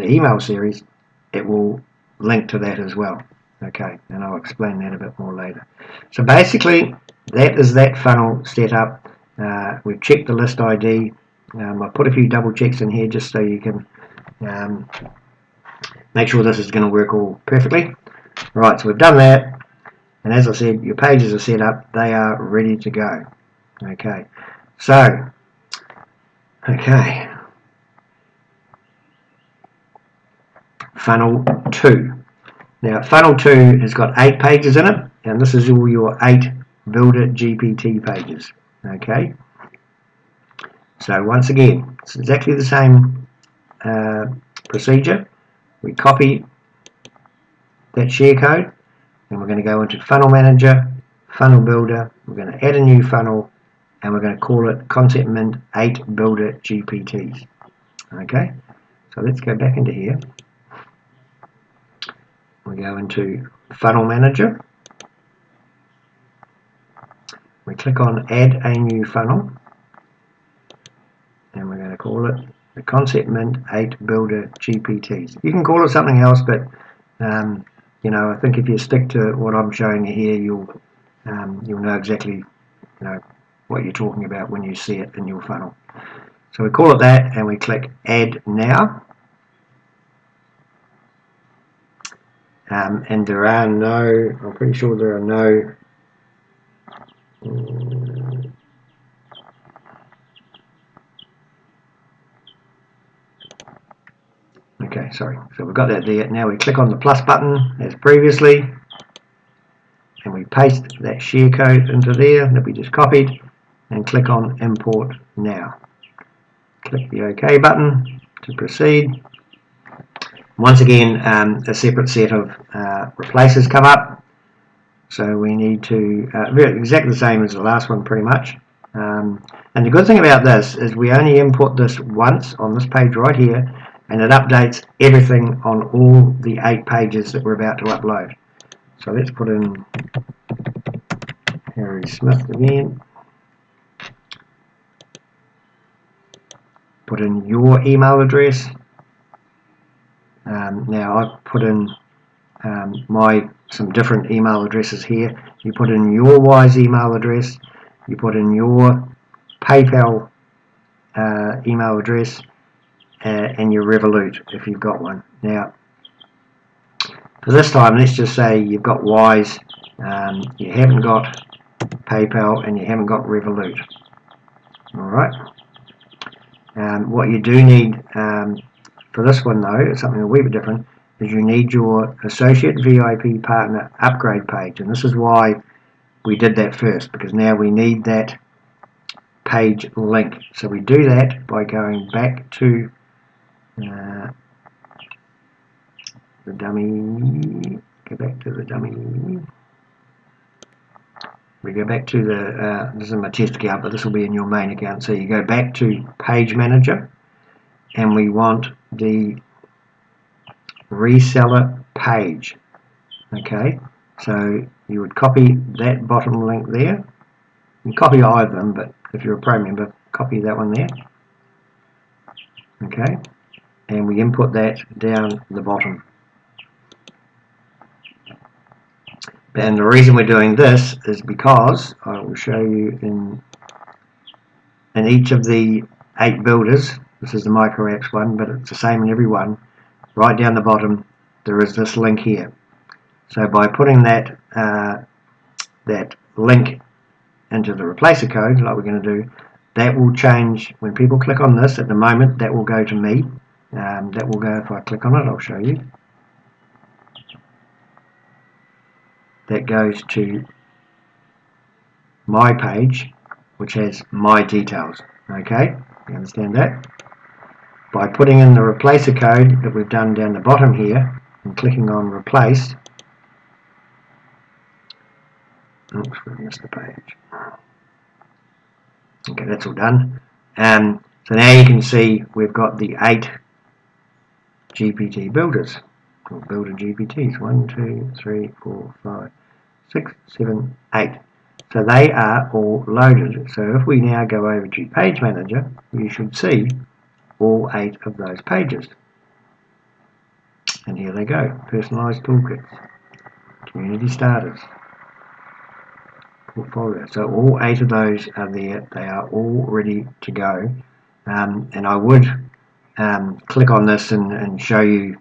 email series, it will link to that as well. Okay, and I'll explain that a bit more later. So basically, that is that funnel set up. We've checked the list ID. I put a few double checks in here just so you can make sure this is going to work all perfectly. Right, so we've done that, and as I said, your pages are set up. They are ready to go. Okay, so funnel 2. Now funnel 2 has got 8 pages in it, and this is all your 8 Builder GPT pages. Okay, so once again, it's exactly the same procedure. We copy that share code, and we're going to go into Funnel Manager, Funnel Builder. We're going to add a new funnel, and we're going to call it ConceptMint 8 Builder GPTs. Okay, so let's go back into here. We go into Funnel Manager. We click on Add a New Funnel, and we're going to call it the ConceptMint 8 Builder GPTs. You can call it something else, but you know, I think if you stick to what I'm showing you here, you'll know exactly what you're talking about when you see it in your funnel. So we call it that, and we click Add Now. And there are no, I'm pretty sure there are no okay, sorry. So we've got that there. Now we click on the plus button as previously, and we paste that share code into there that we just copied, and click on Import Now. Click the OK button to proceed. Once again, a separate set of replaces come up. So we need to, exactly the same as the last one pretty much. And the good thing about this is we only import this once on this page right here, and it updates everything on all the 8 pages that we're about to upload. So let's put in Harry Smith again. Put in your email address. Now I've put in some different email addresses here. You put in your Wise email address, you put in your PayPal email address, and your Revolut if you've got one. Now for this time, let's just say you've got Wise, you haven't got PayPal, and you haven't got Revolut. Alright. What you do need for this one though, it's something a wee bit different, is you need your Associate VIP Partner upgrade page, and this is why we did that first, because now we need that page link. So we do that by going back to the dummy, go back to the dummy, we go back to the, this is my test account, but this will be in your main account. So you go back to Page Manager, and we want the Reseller page. Okay, so you would copy that bottom link there. You copy all of them, but if you're a pro member, copy that one there. Okay, and we input that down the bottom. And the reason we're doing this is because I will show you in each of the 8 builders. This is the micro apps one, but it's the same in every one. Right down the bottom, there is this link here. So by putting that that link into the replacer code, like we're going to do, that will change when people click on this. At the moment, that will go to me. That will go, if I click on it, I'll show you. That goes to my page, which has my details. Okay, you understand that? By putting in the replacer code that we've done down the bottom here and clicking on replace, oops, we missed the page. Okay, that's all done. So now you can see we've got the 8 GPT builders, or builder GPTs. 1, 2, 3, 4, 5, 6, 7, 8. So they are all loaded. So if we now go over to Page Manager, you should see all 8 of those pages. And here they go. Personalized toolkits, community starters, portfolio. So all 8 of those are there. They are all ready to go. And I would click on this and show you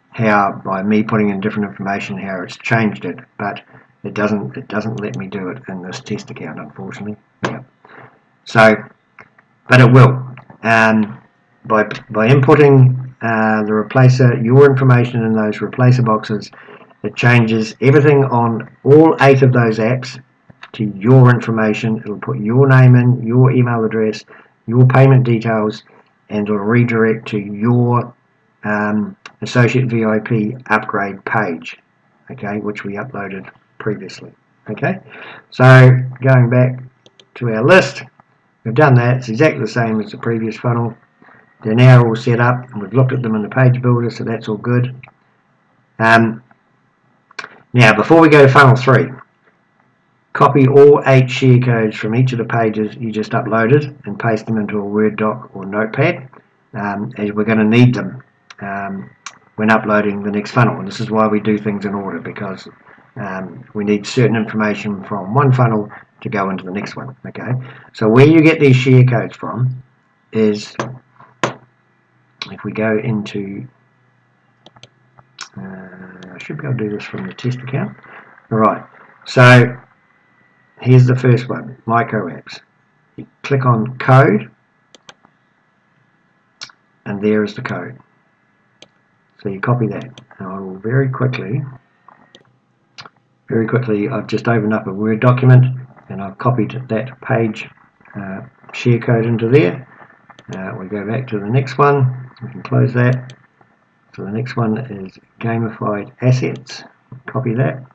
how, by me putting in different information, how it's changed it, but it doesn't let me do it in this test account, unfortunately. Yeah. So, but it will. By inputting the replacer, your information in those replacer boxes, it changes everything on all 8 of those apps to your information. It'll put your name in, your email address, your payment details, and it'll redirect to your Associate VIP upgrade page, okay, which we uploaded previously. Okay, so going back to our list, we've done that. It's exactly the same as the previous funnel. They're now all set up, and we've looked at them in the page builder, so that's all good. Now, before we go to funnel 3, copy all 8 share codes from each of the pages you just uploaded and paste them into a Word doc or Notepad, as we're going to need them when uploading the next funnel. And this is why we do things in order, because we need certain information from one funnel to go into the next one. Okay, so where you get these share codes from is, if we go into, I should be able to do this from the test account. Alright, so here's the first one, micro apps. You click on code, and there is the code. So you copy that. And I will very quickly, I've just opened up a Word document and I've copied that page share code into there. We go back to the next one, we can close that. So the next one is gamified assets, copy that.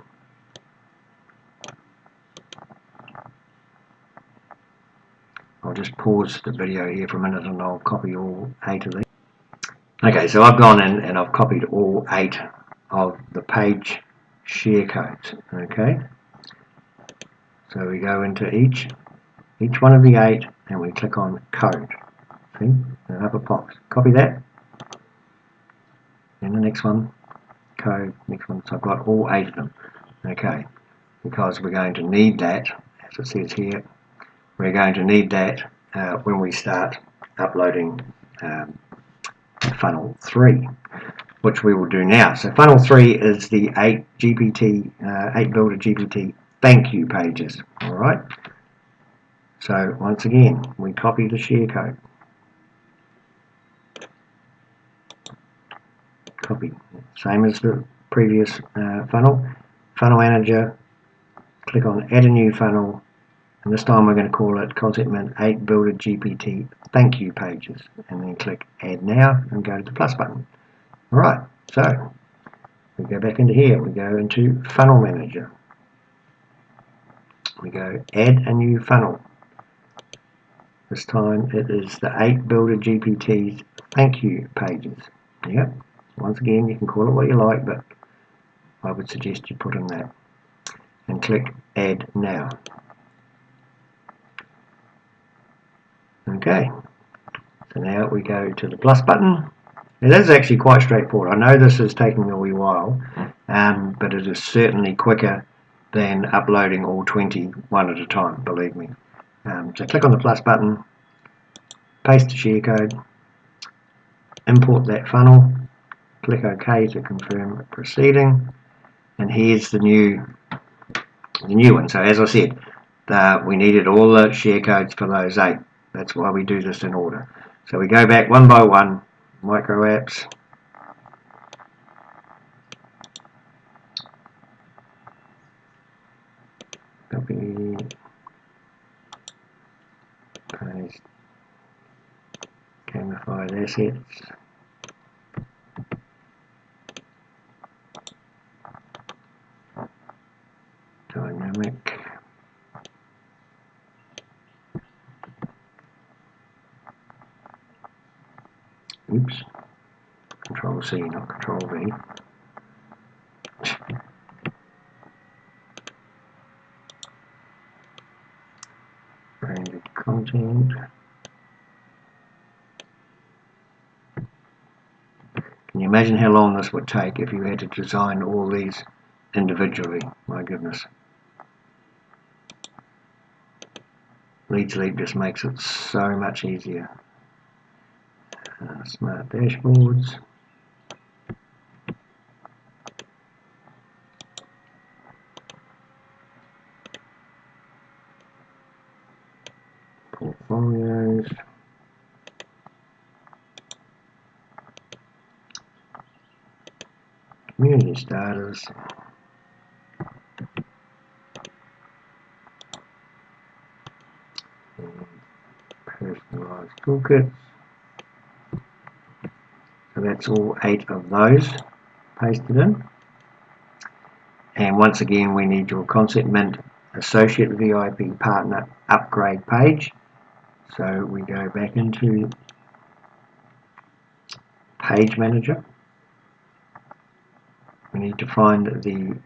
I'll just pause the video here for a minute and I'll copy all 8 of these. Okay, so I've gone in and I've copied all 8 of the page share codes. Okay, so we go into each one of the 8 and we click on code. See, the upper box. Copy that. And the next one, code, next one. So I've got all 8 of them. Okay, because we're going to need that, as it says here, we're going to need that when we start uploading funnel 3, which we will do now. So funnel 3 is the 8 builder GPT thank you pages. Alright, so once again we copy the share code, copy, same as the previous funnel manager, click on add a new funnel, and this time we're going to call it ConceptMint 8 builder GPT thank you pages, and then click add now and go to the plus button. Alright, so we go back into here, we go into funnel manager, we go add a new funnel. This time it is the 8 builder GPT's thank you pages. Yep, once again you can call it what you like, but I would suggest you put in that, and click add now. Okay, so now we go to the plus button. It is actually quite straightforward. I know this is taking a wee while, but it is certainly quicker than uploading all 20 one at a time, believe me. So click on the plus button, paste the share code, import that funnel, click OK to confirm proceeding, and here's the new one. So as I said, we needed all the share codes for those 8. That's why we do this in order. So we go back one by one, micro apps, copy, paste, gamified assets, dynamic, oops, Control C, not Control V. Branded content. Can you imagine how long this would take if you had to design all these individually? My goodness. Lead Leap just makes it so much easier. Smart dashboards. Portfolios. Community starters. And personalized toolkits. So that's all 8 of those pasted in. And once again we need your ConceptMint Associate VIP Partner Upgrade page. So we go back into Page Manager. We need to find the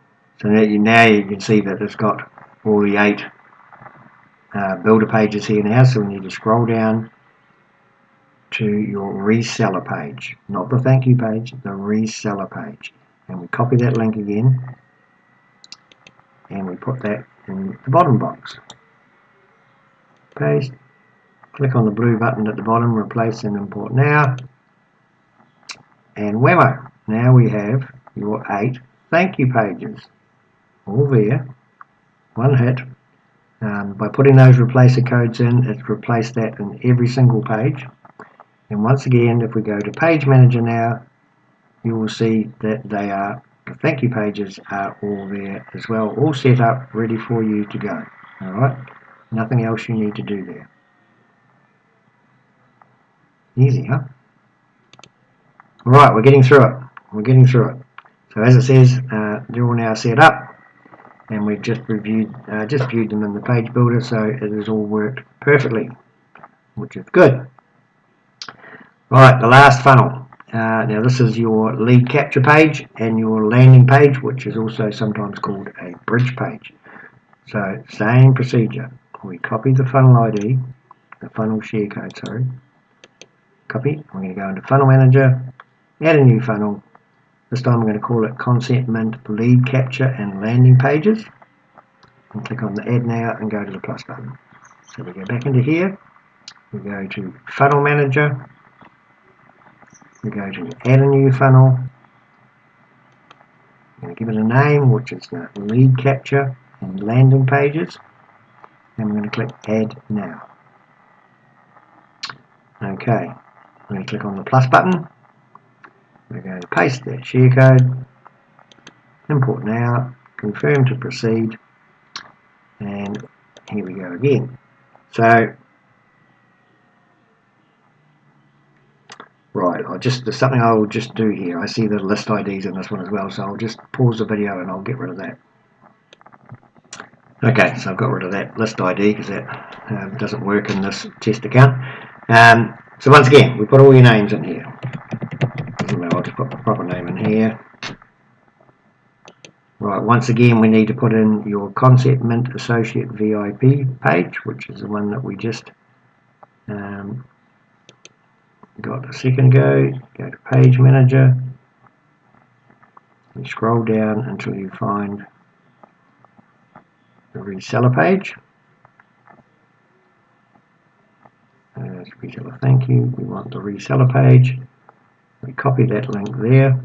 So now you can see that it's got all the 8 builder pages here now. So we need to scroll down to your reseller page, not the thank you page, the reseller page, and we copy that link again and we put that in the bottom box. Paste, click on the blue button at the bottom, replace and import now, and whammo, now we have your 8 thank you pages all there, one hit. By putting those replacer codes in, it's replaced that in every single page. And once again, if we go to Page Manager now, you will see that they are, the thank you pages are all there as well, all set up, ready for you to go. Alright, nothing else you need to do there. Easy, huh? Alright, we're getting through it. We're getting through it. So as it says, they're all now set up, and we've just viewed them in the page builder, so it has all worked perfectly, which is good. Alright, the last funnel. Now this is your lead capture page and your landing page, which is also sometimes called a bridge page. So same procedure. We copy the funnel ID, the funnel share code, sorry. Copy. I'm going to go into Funnel Manager, add a new funnel. This time I'm going to call it ConceptMint Lead Capture and Landing Pages. And click on the Add Now and go to the plus button. So we go back into here. We go to Funnel Manager. We go to Add a New Funnel. I'm going to give it a name, which is the Lead Capture and Landing Pages. And we're going to click Add Now. Okay. I'm going to click on the plus button. We're going to paste that share code, import now, confirm to proceed, and here we go again. So, right, there's something I will just do here. I see the list IDs in this one as well, so I'll just pause the video and I'll get rid of that. Okay, so I've got rid of that list ID because that doesn't work in this test account. So once again, we put all your names in here. I'll just put the proper name in here. Right, once again we need to put in your ConceptMint Associate VIP page, which is the one that we just got a second ago. Go to Page Manager and scroll down until you find the reseller page. Reseller thank you. We want the reseller page. We copy that link there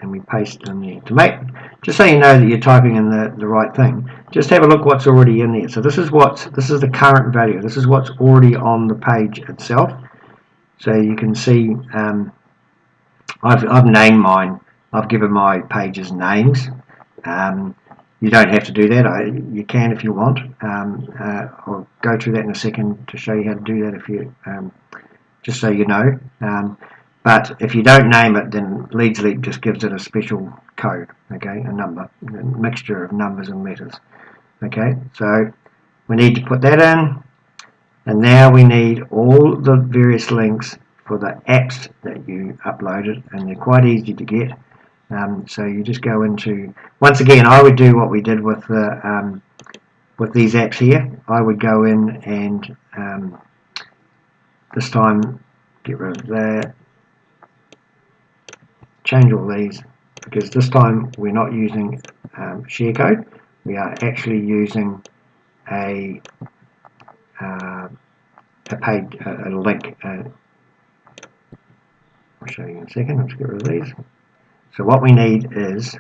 and we paste it in there. To make, just so you know that you're typing in the right thing, just have a look what's already in there. So this is the current value. This is what's already on the page itself. So you can see I've named mine. I've given my pages names. You don't have to do that. You can if you want. I'll go through that in a second to show you how to do that if you just so you know. But if you don't name it, then Leads Leap just gives it a special code, okay, a number, a mixture of numbers and letters. Okay, so we need to put that in, and now we need all the various links for the apps that you uploaded, and they're quite easy to get. So you just go into, once again, I would do what we did with the with these apps here. I would go in and this time get rid of that, change all these, because this time we're not using share code, we are actually using a link. I'll show you in a second. Let's get rid of these. So what we need is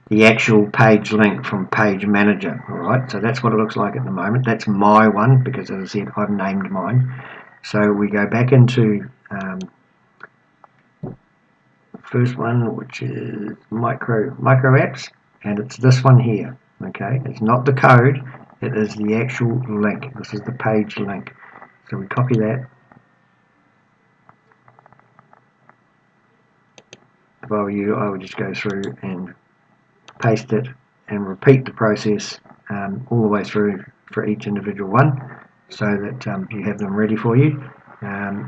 the actual page link from Page Manager. Alright, so that's what it looks like at the moment. That's my one, because as I said, I've named mine. So we go back into the first one, which is micro apps, and it's this one here. Okay, it's not the code, it is the actual link. This is the page link. So we copy that. If I were you, I would just go through and paste it and repeat the process all the way through for each individual one, so that you have them ready for you. So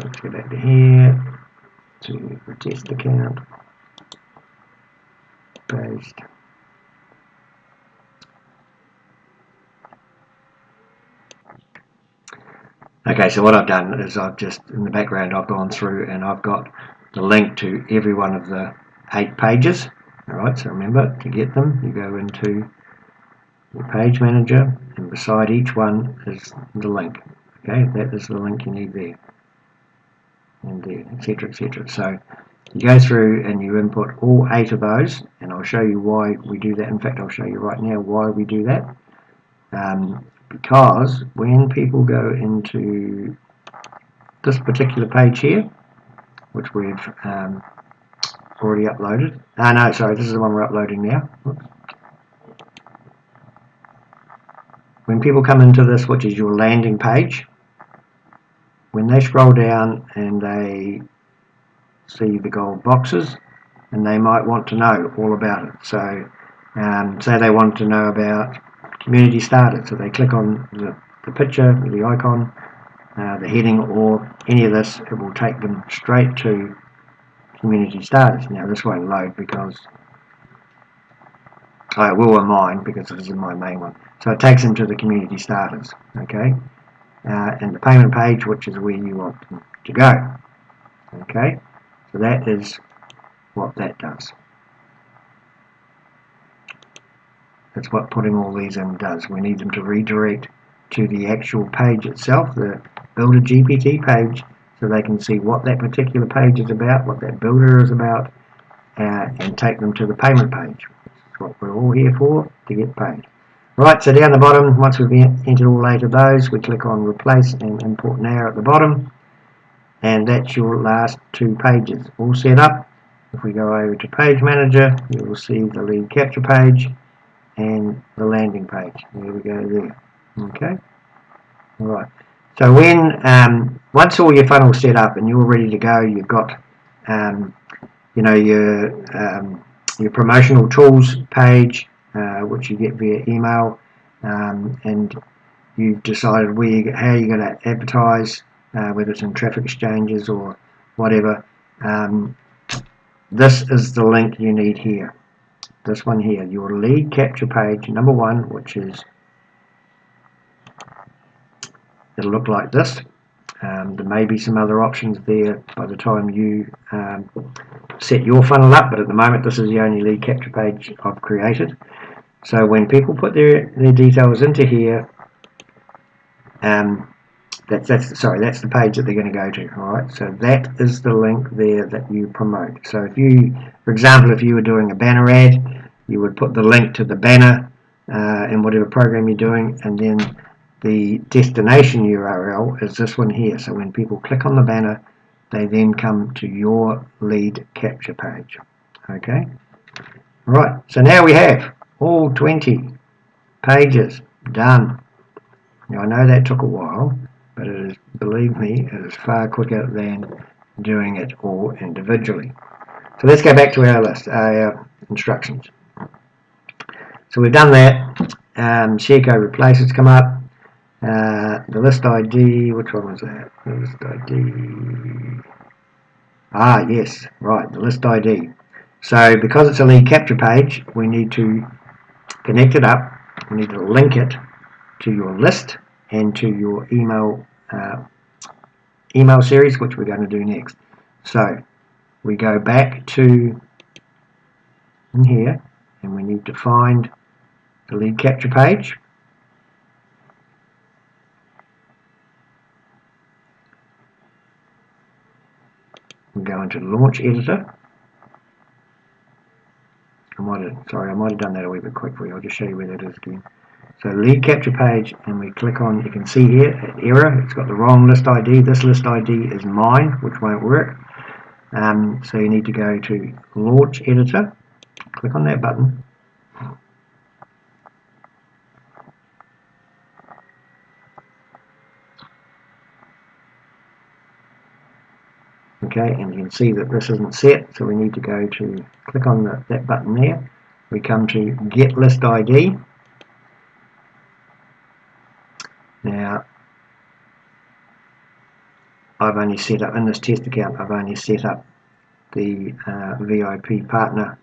let's go back to here. to the test account, paste. Okay, so what I've done is I've just, in the background, I've gone through and I've got the link to every one of the 8 pages. Alright, so remember, to get them, you go into your page manager, and beside each one is the link. Okay, that is the link you need there, and there, etc, etc. So you go through and you input all 8 of those, and I'll show you why we do that. In fact, I'll show you right now why we do that. Because when people go into this particular page here, which we've already uploaded. No, sorry, this is the one we're uploading now. Oops. When people come into this, which is your landing page, when they scroll down and they see the gold boxes, and they might want to know all about it. So, say they want to know about community starters, so they click on the picture, the icon, the heading, or any of this, it will take them straight to community starters. Now this won't load because it will on mine because this is my main one. So it takes them to the community starters, okay, and the payment page, which is where you want them to go. Okay, so that is what that does. That's what putting all these in does. We need them to redirect to the actual page itself, the Builder GPT page, so they can see what that particular page is about, what that builder is about, and take them to the payment page. That's what we're all here for, to get paid. Right, so down the bottom, once we've entered all 8 of those, we click on Replace and Import Now at the bottom, and that's your last 2 pages all set up. If we go over to Page Manager, you will see the lead capture page and the landing page. There we go there. Okay. All right. So when once all your funnel's set up and you're ready to go, you've got your promotional tools page, which you get via email, and you've decided how you're going to advertise, whether it's in traffic exchanges or whatever. This is the link you need here. This one here, your lead capture page, number 1, which is, it'll look like this. There may be some other options there by the time you set your funnel up, but at the moment this is the only lead capture page I've created. So when people put their details into here, that's the page that they're going to go to. All right, so that is the link there that you promote. So if you, for example, if you were doing a banner ad, you would put the link to the banner in whatever program you're doing, and then the destination URL is this one here. So when people click on the banner, they then come to your lead capture page. Okay. All right. So now we have all 20 pages done. Now I know that took a while, but it is, believe me, it is far quicker than doing it all individually. So let's go back to our list, our instructions. So we've done that. Share code replace has come up. The list ID, which one was that? The list ID. Yes, right, the list ID. So because it's a lead capture page, we need to connect it up. We need to link it to your list and to your email series, which we're going to do next. So we go back to in here, and we need to find the lead capture page. We go into Launch Editor. I might have done that a wee bit quick for you. I'll just show you where that is again. So lead capture page, and we click on, you can see here, an error, it's got the wrong list ID. This list ID is mine, which won't work. So you need to go to Launch Editor, click on that button. Okay, and you can see that this isn't set, so we need to go to, click on that button there. We come to Get List ID. Now, I've only set up, in this test account, I've only set up the VIP partner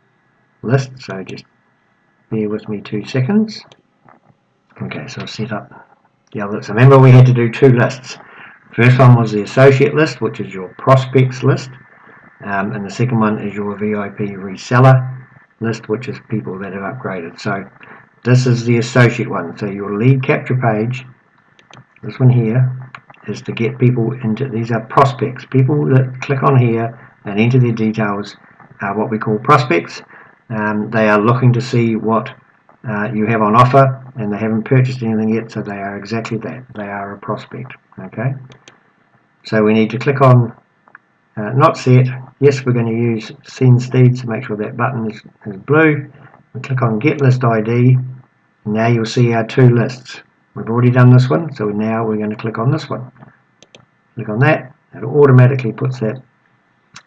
list, so just bear with me 2 seconds. Okay, so I've set up the other. So remember, we had to do 2 lists. First one was the associate list, which is your prospects list, and the second one is your VIP reseller list, which is people that have upgraded. So this is the associate one. So your lead capture page, this one here, is to get people into, these are prospects. People that click on here and enter their details are what we call prospects. They are looking to see what you have on offer, and they haven't purchased anything yet, so they are exactly that. They are a prospect. Okay, so we need to click on not set. Yes, we're going to use send steed to make sure that button is blue. We click on get list ID. Now you'll see our 2 lists. We've already done this one, so now we're going to click on this one. Click on that. It automatically puts that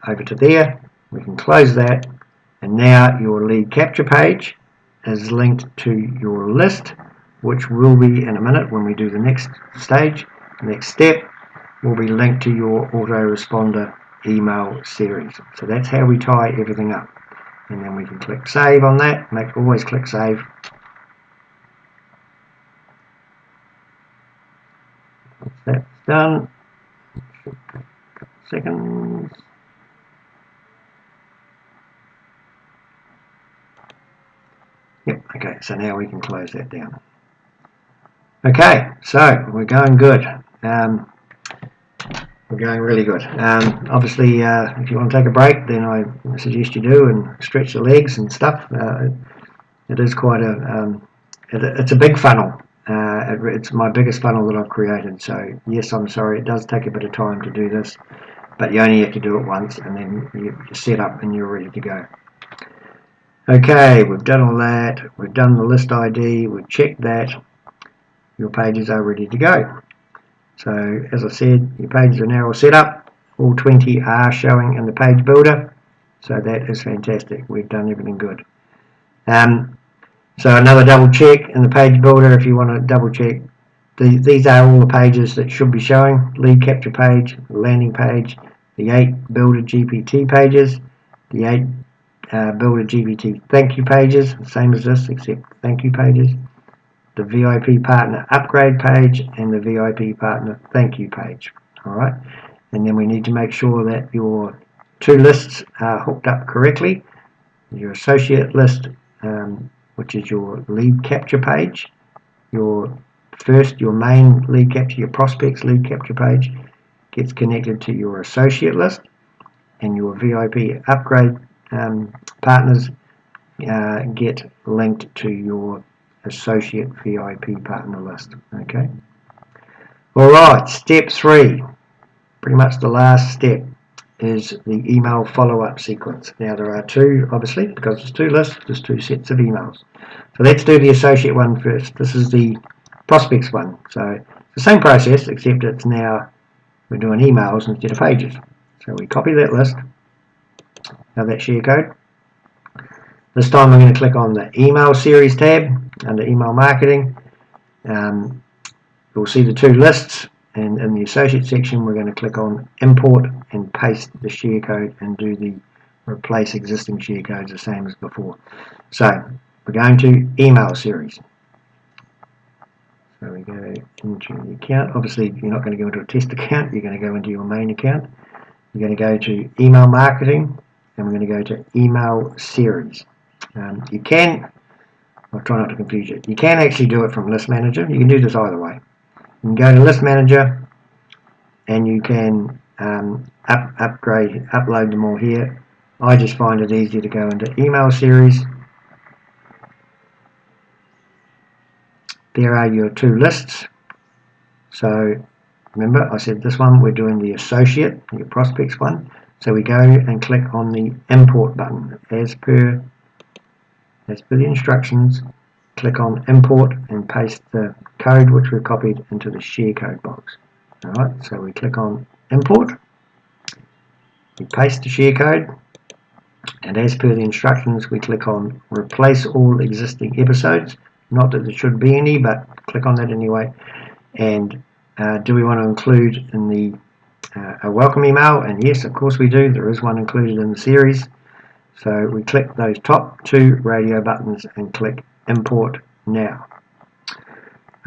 over to there. We can close that, and now your lead capture page is linked to your list, which will be in a minute when we do the next stage. The next step will be linked to your autoresponder email series. So that's how we tie everything up. And then we can click save on that. Always click save. Once that's done, seconds. Yep, okay, so now we can close that down. Okay, so we're going good. We're going really good. Obviously, if you want to take a break, then I suggest you do and stretch your legs and stuff. It is quite it's a big funnel. It's my biggest funnel that I've created. So yes, I'm sorry, it does take a bit of time to do this, but you only have to do it once, and then you're set up and you're ready to go. Okay, we've done all that. We've done the list ID. We've checked that. Your pages are ready to go. So as I said, your pages are now all set up. All 20 are showing in the page builder. So that is fantastic. We've done everything good. So another double check in the page builder, if you want to double check. These are all the pages that should be showing. Lead capture page, landing page, the 8 builder GPT pages, the 8 builder GPT thank you pages, same as this except thank you pages, the VIP partner upgrade page, and the VIP partner thank you page. Alright, and then we need to make sure that your 2 lists are hooked up correctly. Your associate list, which is your lead capture page, your main lead capture, your prospects lead capture page, gets connected to your associate list, and your VIP upgrade partners get linked to your associate VIP partner list. Okay. Alright, step 3, pretty much the last step, is the email follow-up sequence. Now there are 2, obviously, because there's 2 lists, there's 2 sets of emails. So let's do the associate one first. This is the prospects one. So it's the same process, except it's now we're doing emails instead of pages. So we copy that list, now that share code. This time I'm going to click on the email series tab under email marketing. You'll see the 2 lists, and in the associate section we're going to click on import and paste the share code and do the replace existing share codes the same as before. So we're going to email series. So we go into the account. Obviously you're not going to go into a test account, you're going to go into your main account. You're going to go to email marketing, and we're going to go to email series. You can, I'll try not to confuse you, you can actually do it from List Manager. You can do this either way. You can go to List Manager, and you can upload them all here. I just find it easier to go into email series. There are your 2 lists. So remember, I said this one we're doing the associate, your prospects one. So we go and click on the import button as per the instructions. Click on import and paste the code which we've copied into the share code box. Alright, so we click on import, we paste the share code, and as per the instructions we click on replace all existing episodes. Not that there should be any, but click on that anyway. And do we want to include in the a welcome email, and yes, of course we do. There is one included in the series. So we click those top two radio buttons and click import now.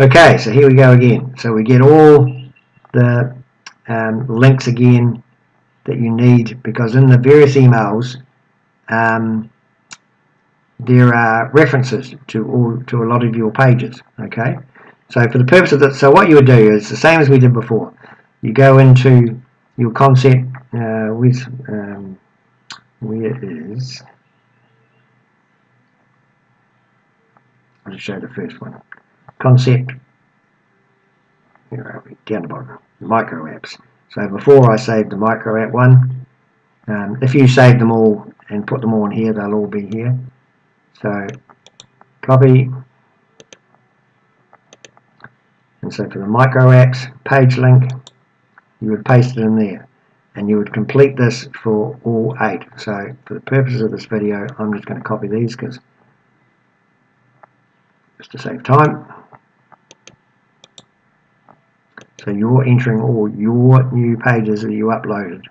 Okay, so here we go again. So we get all the links again that you need, because in the various emails there are references to a lot of your pages. Okay, so for the purpose of that, so what you would do is the same as we did before. You go into your concept with where is, I'll just show the first one, concept, where are we, down the bottom, micro apps. So before I saved the micro app one, if you save them all and put them all in here, they'll all be here. So copy, and so for the micro apps page link, you would paste it in there, and you would complete this for all 8. So for the purposes of this video, I'm just going to copy these just to save time. So you're entering all your new pages that you uploaded.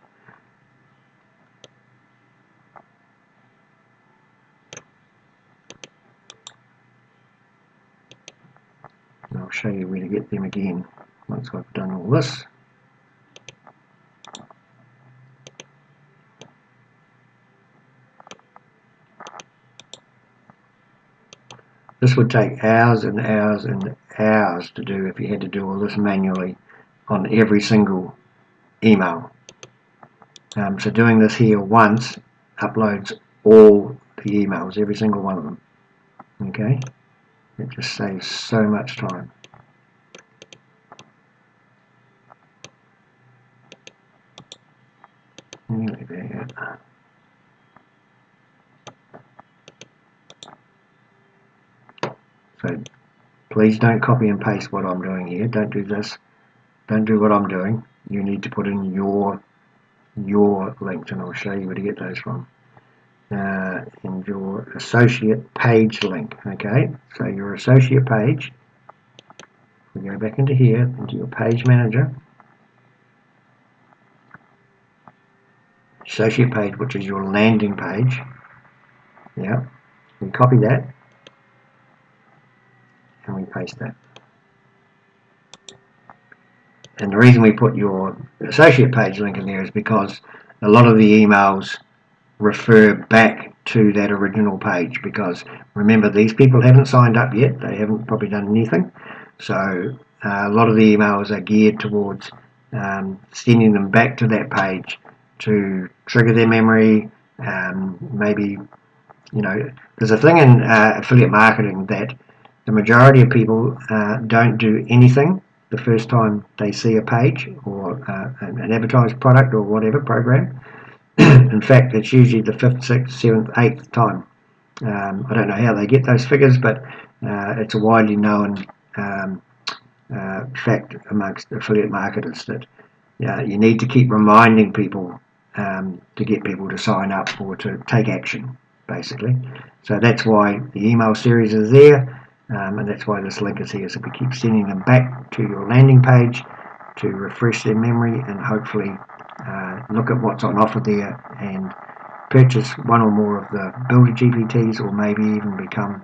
And I'll show you where to get them again once I've done all this. This would take hours and hours and hours to do if you had to do all this manually on every single email. So doing this here once uploads all the emails, every single one of them. Okay, it just saves so much time. Nearly there. So please don't copy and paste what I'm doing here. Don't do this. Don't do what I'm doing. You need to put in your links, and I'll show you where to get those from. In your associate page link. Okay, so your associate page, we go back into here, into your page manager, associate page, which is your landing page. Yeah, we copy that and we paste that. And the reason we put your associate page link in there is because a lot of the emails refer back to that original page, because remember, these people haven't signed up yet, they haven't probably done anything, so a lot of the emails are geared towards sending them back to that page to trigger their memory. Maybe, you know, there's a thing in affiliate marketing that the majority of people don't do anything the first time they see a page or an advertised product or whatever program. In fact, it's usually the 5th, 6th, 7th, 8th time. I don't know how they get those figures, but it's a widely known fact amongst affiliate marketers that you need to keep reminding people to get people to sign up or to take action, basically. So that's why the email series is there, and that's why this link is here. So we keep sending them back to your landing page to refresh their memory and hopefully look at what's on offer there and purchase one or more of the builder GPTs, or maybe even become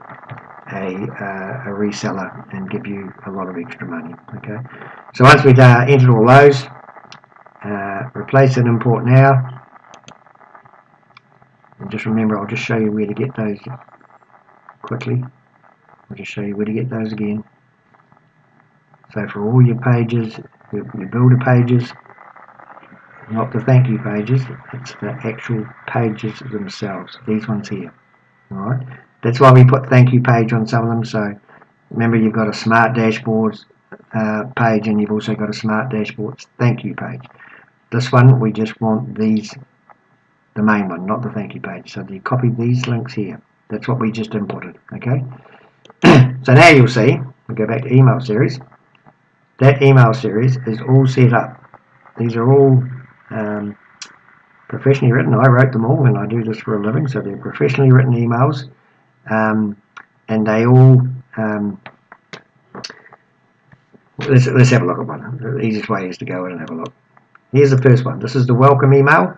a reseller and give you a lot of extra money. Okay, so once we've entered all those, replace and import now, and just remember, I'll just show you where to get those quickly. I'll just show you where to get those again. So for all your pages, your builder pages, not the thank you pages, it's the actual pages themselves, these ones here. Alright, that's why we put thank you page on some of them. So remember, you've got a smart dashboards page, and you've also got a smart dashboards thank you page. This one, we just want these, the main one, not the thank you page. So you copy these links here. That's what we just imported. Okay, so now you'll see, we go back to email series. That email series is all set up. These are all professionally written. I wrote them all, and I do this for a living, so they're professionally written emails, and they all let's have a look at one. The easiest way is to go in and have a look. here's the first one. This is the welcome email.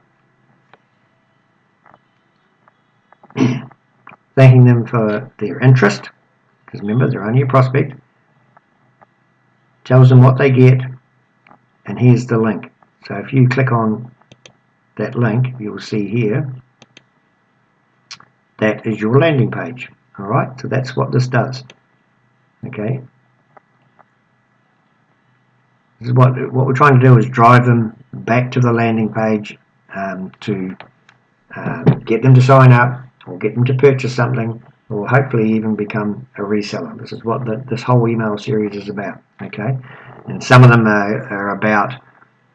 Thanking them for their interest, because remember, they're only a prospect. Tells them what they get, and here's the link. So if you click on that link, you'll see here, that is your landing page. Alright, so that's what this does. Okay. This is what we're trying to do, is drive them back to the landing page to get them to sign up, or get them to purchase something, or hopefully even become a reseller. This is what this whole email series is about. Okay, and some of them are about,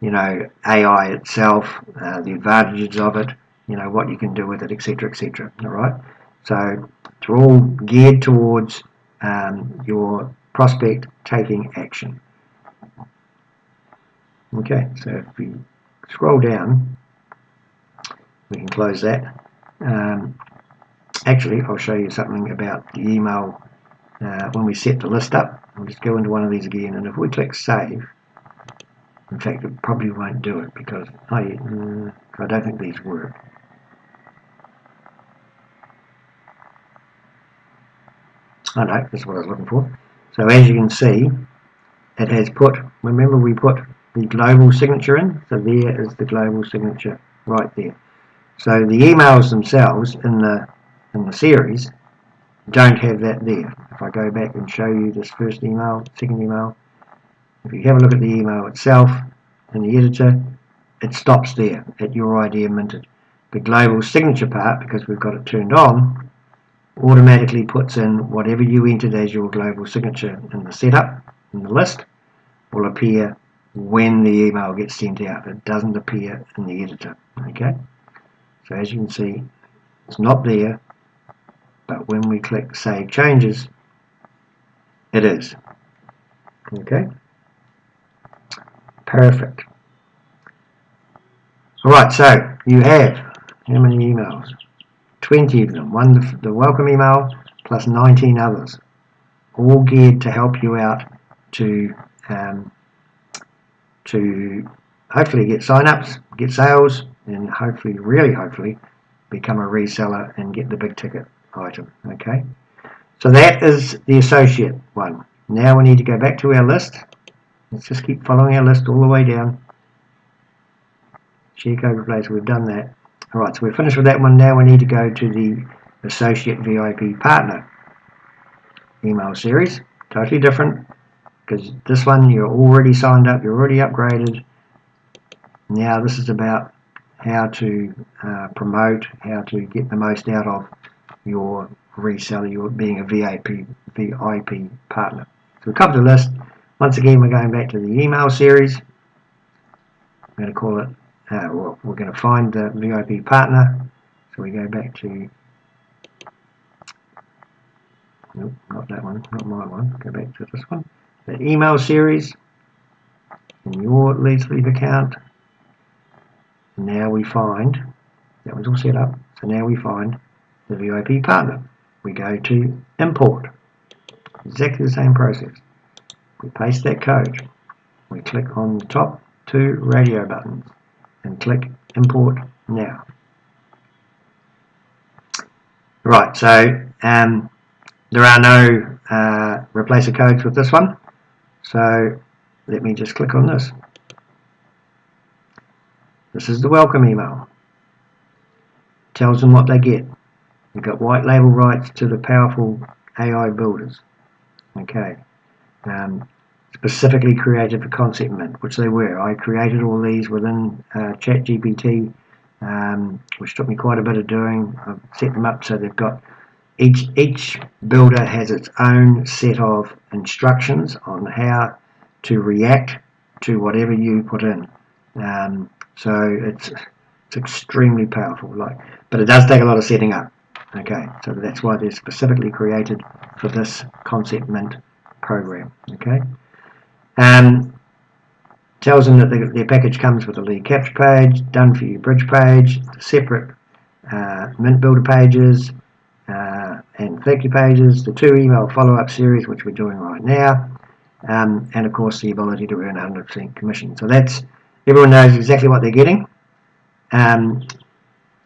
you know, AI itself, the advantages of it, you know, what you can do with it, etc., etc. All right, so they're all geared towards your prospect taking action. Okay, so if we scroll down, we can close that. Actually, I'll show you something about the email when we set the list up. I'll just go into one of these again, and if we click save, in fact, it probably won't do it because I don't think these work. Oh no, that's what I was looking for. So as you can see, it has put, remember we put the global signature in, so there is the global signature right there. So the emails themselves in the series don't have that there. If I go back and show you this first email, second email, if you have a look at the email itself in the editor, it stops there at your idea minted. The global signature part, because we've got it turned on, automatically puts in whatever you entered as your global signature in the setup, in the list, will appear when the email gets sent out. It doesn't appear in the editor. Okay, so as you can see, it's not there, but when we click Save Changes, it is. Okay, perfect. Alright, so you have how many emails? 20 of them. One, the welcome email, plus 19 others, all geared to help you out to hopefully get sign-ups, get sales, and hopefully, really hopefully, become a reseller and get the big ticket item. Okay, so that is the associate one. Now we need to go back to our list. Let's just keep following our list all the way down. Share code replace, we've done that. Alright, so we're finished with that one. Now we need to go to the associate VIP partner email series. Totally different, because this one you're already signed up, you're already upgraded. Now this is about how to promote, how to get the most out of your reseller, your being a VIP partner. So we covered the list. Once again, we're going back to the email series. I'm going to call it, well, we're going to find the VIP partner. So we go back to, nope, not that one, not my one. Go back to this one. The email series in your Leads Lead account. Now we find, that one's all set up, so now we find the VIP partner. We go to import, exactly the same process. We paste that code, we click on the top two radio buttons and click import now. Right, so there are no replacer codes with this one, so let me just click on this. This is the welcome email. Tells them what they get. You've got white label rights to the powerful AI builders. Okay. Specifically created for ConceptMint, which they were. I created all these within ChatGPT, which took me quite a bit of doing. I've set them up so they've got each builder has its own set of instructions on how to react to whatever you put in. So it's extremely powerful, but it does take a lot of setting up. Okay, so that's why they're specifically created for this ConceptMint program. Okay, tells them that their package comes with a lead capture page, done for you bridge page, separate Mint builder pages, and thank you pages, the 2 email follow-up series, which we're doing right now, and of course the ability to earn 100% commission. So that's everyone knows exactly what they're getting.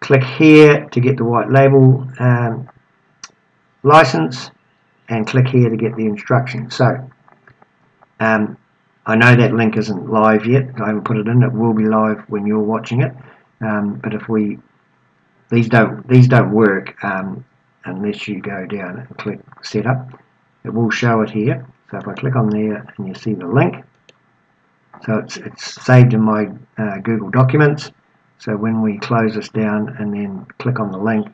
Click here to get the white label license, and click here to get the instructions. So I know that link isn't live yet. I haven't put it in. It will be live when you're watching it. But if these don't work unless you go down and click setup. It will show it here. So if I click on there and you see the link, so it's saved in my Google Documents. So when we close this down and then click on the link,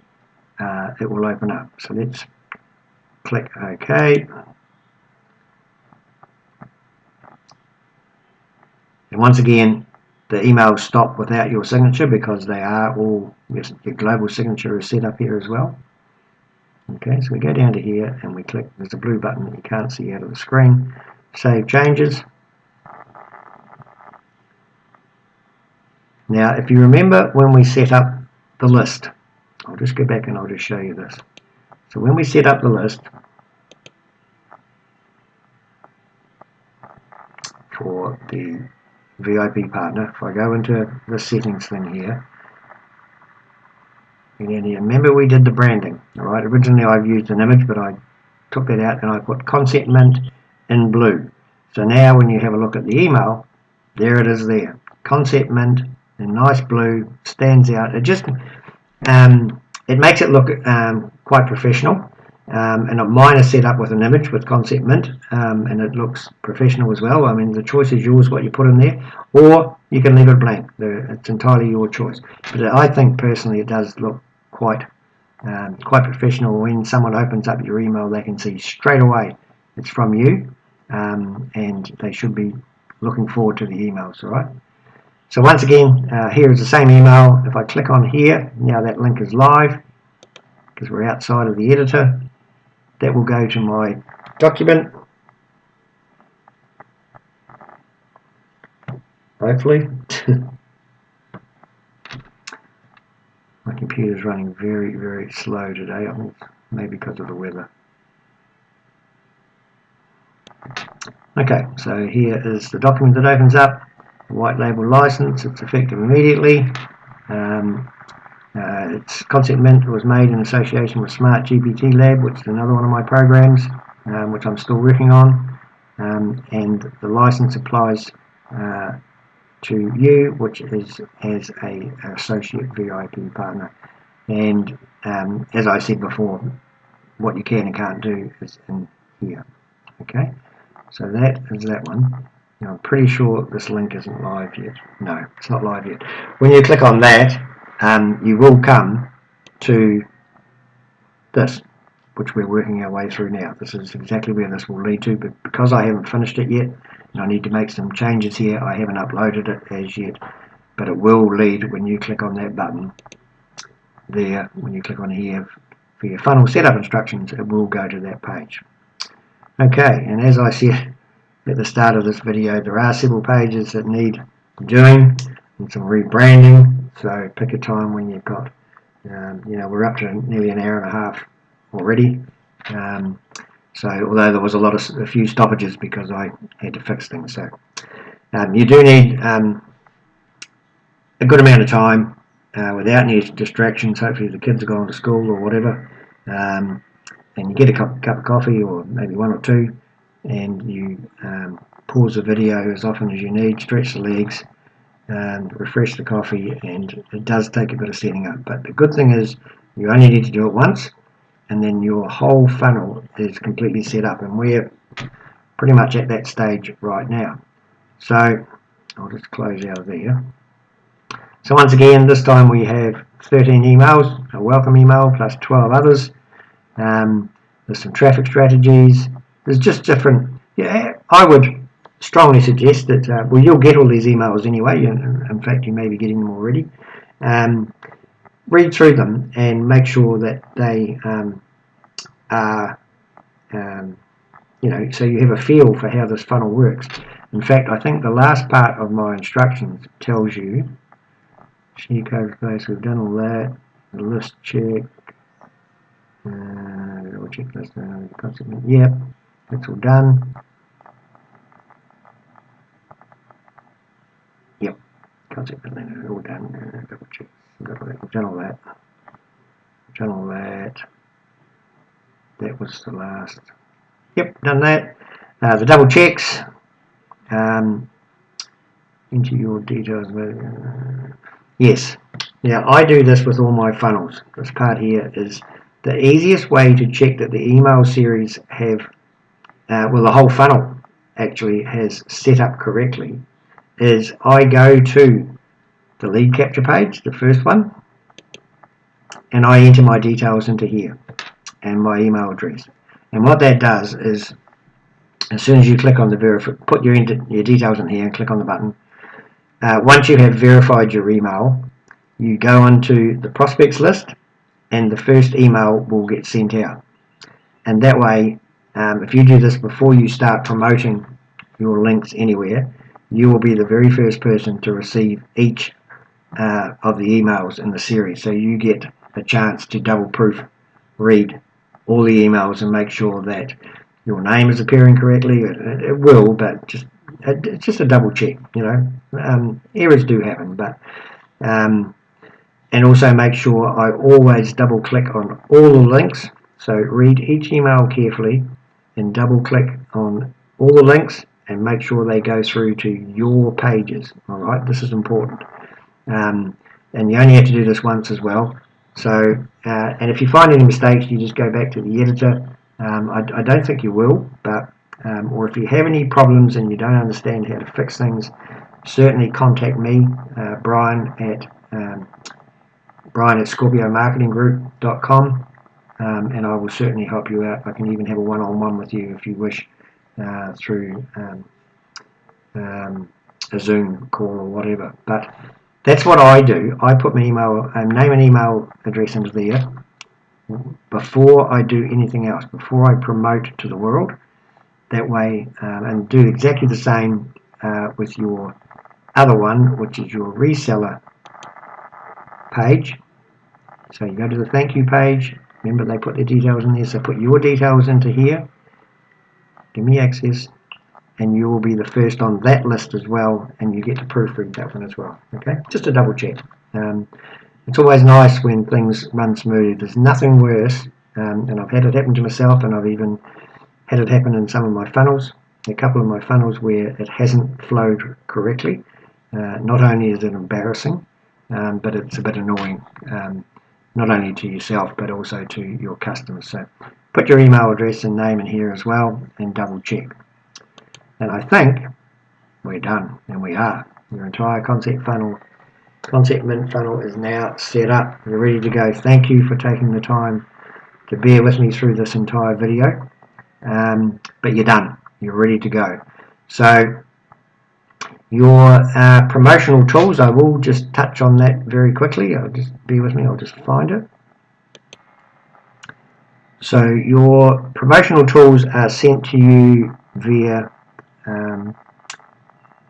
it will open up. So let's click OK. And once again, the emails stop without your signature because they are all, your global signature is set up here as well. Okay, so we go down to here and we click, there's a blue button that you can't see out of the screen, Save Changes. Now, if you remember when we set up the list, I'll just go back and I'll just show you this. So when we set up the list for the VIP partner, if I go into the settings thing here, and then remember we did the branding, alright? Originally I've used an image, but I took that out and I put ConceptMint in blue. So now when you have a look at the email, there it is there. ConceptMint in nice blue, stands out. It just it makes it look quite professional. And mine is set up with an image with ConceptMint, and it looks professional as well. I mean, the choice is yours what you put in there, or you can leave it blank. It's entirely your choice. But I think personally it does look quite professional. When someone opens up your email, they can see straight away it's from you, and they should be looking forward to the emails. All right. So once again, here is the same email. If I click on here, now that link is live because we're outside of the editor. That will go to my document, hopefully. My computer's running very, very slow today. I think maybe because of the weather. Okay, so here is the document that opens up. The white label license. It's effective immediately. It's ConceptMint was made in association with Smart GPT Lab, which is another one of my programs, which I'm still working on, and the license applies to you, which is as a associate VIP partner. And as I said before, what you can and can't do is in here. Okay, so that is that one. Now I'm pretty sure this link isn't live yet. No, it's not live yet. When you click on that, you will come to this, which we're working our way through now. This is exactly where this will lead to, but because I haven't finished it yet, and I need to make some changes here, I haven't uploaded it as yet, but it will lead when you click on that button there, when you click on here for your funnel setup instructions, it will go to that page. Okay, and as I said at the start of this video, there are several pages that need doing and some rebranding. So pick a time when you've got, we're up to nearly an hour and a half already. So although there was a few stoppages because I had to fix things. So you do need a good amount of time without any distractions. Hopefully the kids are gone to school or whatever. And you get a cup of coffee or maybe one or two, and you pause the video as often as you need, stretch the legs, refresh the coffee, and it does take a bit of setting up. But the good thing is you only need to do it once, and then your whole funnel is completely set up, and we're pretty much at that stage right now. So I'll just close out of there. So once again, this time we have 13 emails, a welcome email plus 12 others. There's some traffic strategies. There's just different. Yeah, I would strongly suggest that, well, you'll get all these emails anyway. In fact, you may be getting them already. Read through them and make sure that they are, so you have a feel for how this funnel works. In fact, I think the last part of my instructions tells you, share code space, we've done all that, the list check, checklist, ConceptMint, yep, that's all done. Yep, double check. I've done all that. Done all that. That was the last. Yep, done that. The double checks. Enter your details. Yes. Now I do this with all my funnels. This part here is the easiest way to check that the email series have, well, the whole funnel actually has set up correctly, is I go to the lead capture page, the first one, and I enter my details into here and my email address. And what that does is, as soon as you click on the verify, put your details in here and click on the button. Once you have verified your email, you go onto the prospects list, and the first email will get sent out. And that way, if you do this before you start promoting your links anywhere, you will be the very first person to receive each of the emails in the series. So you get a chance to double proof read all the emails and make sure that your name is appearing correctly. It will, but it's just a double check, you know. Errors do happen, but and also make sure I always double click on all the links. So read each email carefully and double click on all the links and make sure they go through to your pages. Alright, this is important. And you only have to do this once as well. So, and if you find any mistakes, you just go back to the editor. I don't think you will, but or if you have any problems and you don't understand how to fix things, certainly contact me, Brian at ScorpioMarketingGroup.com, and I will certainly help you out. I can even have a one-on-one with you if you wish, through a Zoom call or whatever. But that's what I do. I put my email, name and email address into there before I do anything else, before I promote to the world. That way, and do exactly the same with your other one, which is your reseller page. So you go to the thank you page. Remember, they put their details in there, so put your details into here. Give me access, and you will be the first on that list as well, and you get to proofread that one as well. Okay, just a double check. It's always nice when things run smoothly. There's nothing worse, and I've had it happen to myself, and I've even had it happen in some of my funnels, a couple of my funnels where it hasn't flowed correctly. Not only is it embarrassing, but it's a bit annoying, not only to yourself but also to your customers. So put your email address and name in here as well and double check. And I think we're done, and we are. Your entire ConceptMint funnel is now set up. You're ready to go. Thank you for taking the time to bear with me through this entire video. But you're done. You're ready to go. So your promotional tools, I will just touch on that very quickly. Just bear with me, I'll just find it. So your promotional tools are sent to you via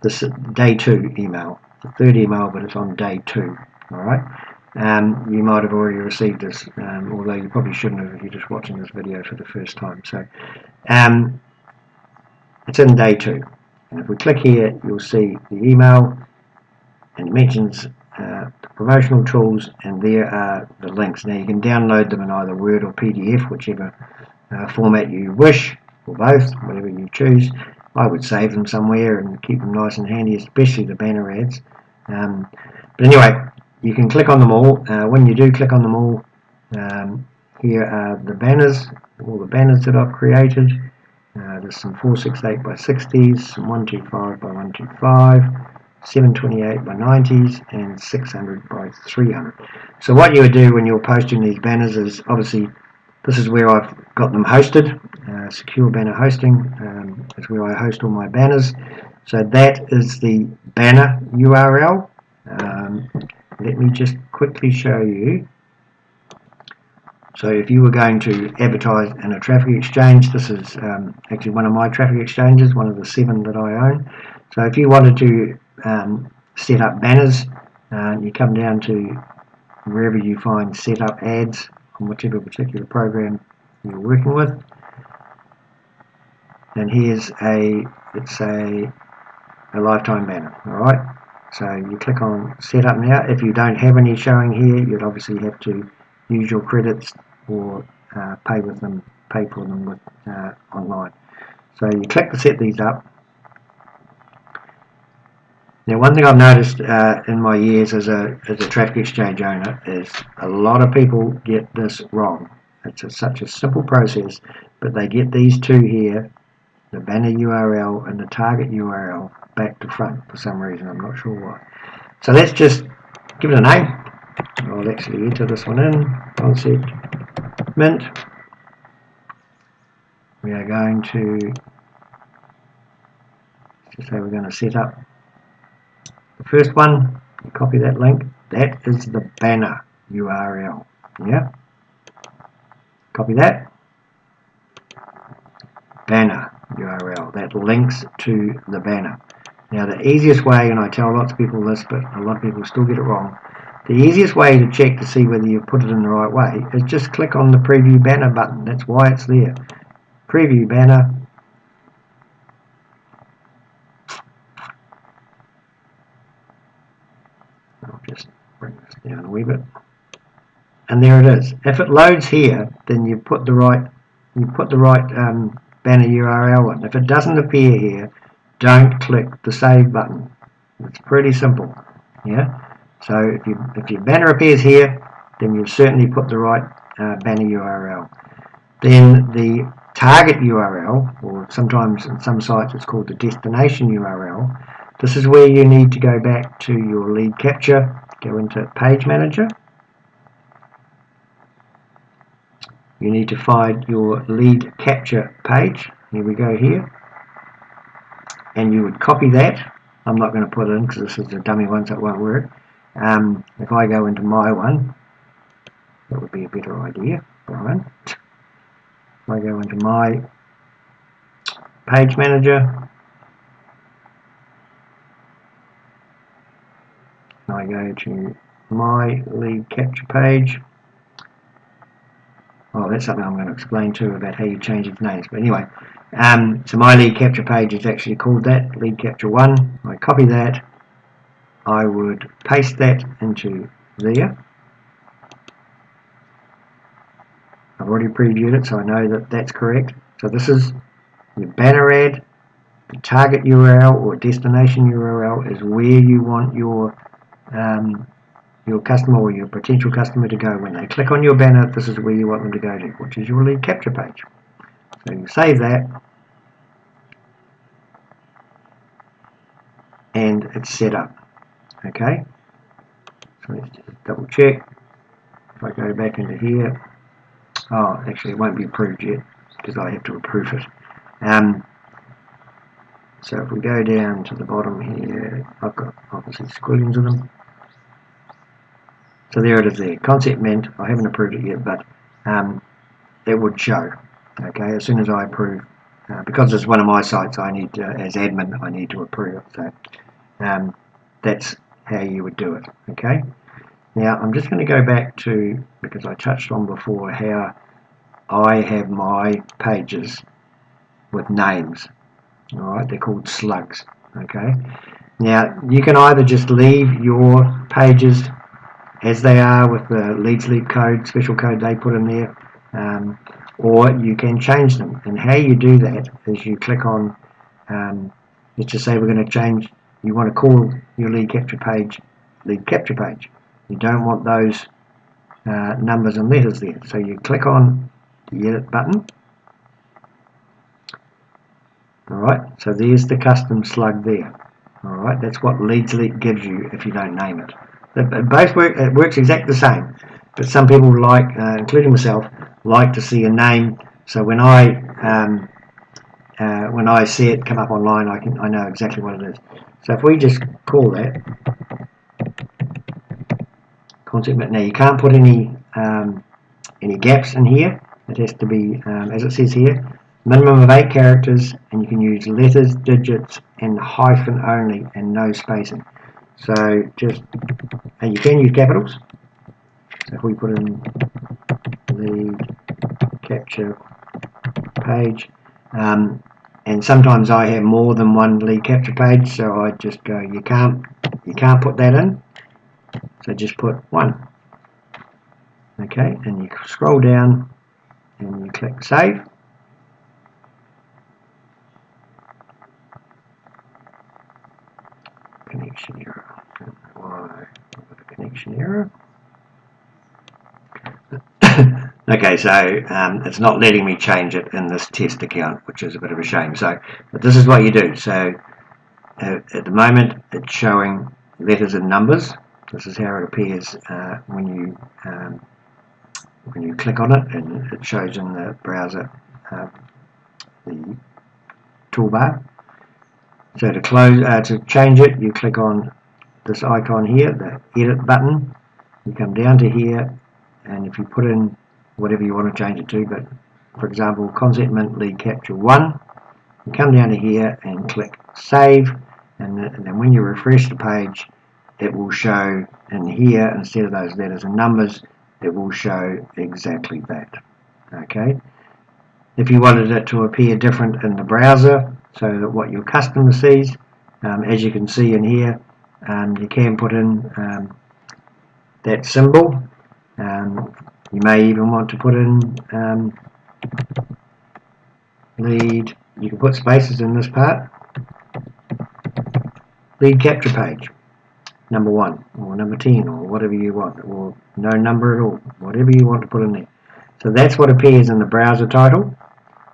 this day 2 email. The third email, but it's on day 2. Alright. You might have already received this, although you probably shouldn't have if you're just watching this video for the first time. So it's in day 2. And if we click here, you'll see the email, and it mentions the promotional tools, and there are the links. Now you can download them in either Word or PDF, whichever format you wish, or both, whatever you choose. I would save them somewhere and keep them nice and handy, especially the banner ads. But anyway, you can click on them all. When you do click on them all, here are the banners, all the banners that I've created. There's some 468 by 60s, some 125 by 125, 728 by 90s, and 600 by 300. So what you would do when you're posting these banners is, obviously, this is where I've got them hosted. Secure banner hosting is where I host all my banners. So that is the banner URL. Let me just quickly show you. So if you were going to advertise in a traffic exchange, this is actually one of my traffic exchanges, one of the 7 that I own. So if you wanted to set up banners, you come down to wherever you find set up ads on whichever particular program you're working with. And here's it's a lifetime banner, alright? So you click on Setup Now. If you don't have any showing here, you'd obviously have to use your credits or pay for them with online. So you click to set these up. Now, one thing I've noticed in my years as a traffic exchange owner is a lot of people get this wrong. It's such a simple process, but they get these two here, the banner URL and the target URL, back to front for some reason. I'm not sure why. So let's just give it a name. I'll actually enter this one in, ConceptMint. We are going to just say we're going to set up the first one. You copy that link. That is the banner URL. Yeah. Copy that. Banner URL. That links to the banner. Now the easiest way, and I tell lots of people this, but a lot of people still get it wrong. The easiest way to check to see whether you've put it in the right way is just click on the preview banner button. That's why it's there. Preview banner. I'll just bring this down a wee bit. And there it is. If it loads here, then you put the right banner URL in. If it doesn't appear here, don't click the save button. It's pretty simple. Yeah. So if your banner appears here, then you've certainly put the right banner URL. Then the target URL, or sometimes in some sites it's called the destination URL. This is where you need to go back to your lead capture. Go into Page Manager. You need to find your lead capture page. Here we go here. And you would copy that. I'm not going to put it in because this is a dummy one, so it won't work. If I go into my one, that would be a better idea, Brian. If I go into my Page Manager, I go to my lead capture page. Oh, that's something I'm going to explain too about how you change its names. But anyway, so my lead capture page is actually called that, lead capture 1. I copy that. I would paste that into there. I've already previewed it, so I know that that's correct. So this is your banner ad. The target URL or destination URL is where you want your customer or your potential customer to go when they click on your banner. This is where you want them to go to, which is your lead capture page. So you save that, and it's set up. Okay, so let's just double check. If I go back into here, oh, actually it won't be approved yet because I have to approve it. So if we go down to the bottom here, I've got obviously squiggles in them. So there it is there, ConceptMint. I haven't approved it yet, but it would show. Okay, as soon as I approve, because it's one of my sites, I need to, as admin, I need to approve it. So that's how you would do it. Okay. Now I'm just going to go back to, because I touched on before how I have my pages with names. All right, they're called slugs. Okay. Now you can either just leave your pages as they are with the lead sleep code, special code they put in there, or you can change them. And how you do that is you click on, let's just say we're going to change, you want to call your lead capture page lead capture page. You don't want those numbers and letters there. So you click on the edit button. Alright, so there's the custom slug there. Alright, that's what lead sleep gives you if you don't name it. Both work, it works exactly the same, but some people like, including myself, like to see a name. So when I see it come up online, I know exactly what it is. So if we just call that ConceptMint. Now you can't put any gaps in here. It has to be, as it says here, minimum of 8 characters, and you can use letters, digits, and hyphen only, and no spacing. So just, and you can use capitals. So if we put in lead capture page, and sometimes I have more than one lead capture page, so I just go, you can't You can't put that in, so just put 1. Okay, and you scroll down and you click save. Connection error. Why? Connection error. Okay, so it's not letting me change it in this test account, which is a bit of a shame. So, but this is what you do. So, at the moment, it's showing letters and numbers. This is how it appears when you click on it, and it shows in the browser the toolbar. So to close, to change it, you click on this icon here, the edit button. You come down to here, and if you put in whatever you want to change it to, but for example, ConceptMint lead capture 1, you come down to here and click save, and then when you refresh the page, it will show in here, instead of those letters and numbers, it will show exactly that. Okay. If you wanted it to appear different in the browser, so that what your customer sees, as you can see in here, you can put in that symbol. You may even want to put in lead. You can put spaces in this part. Lead capture page, number 1 or number 10 or whatever you want, or no number at all, whatever you want to put in there. So that's what appears in the browser title.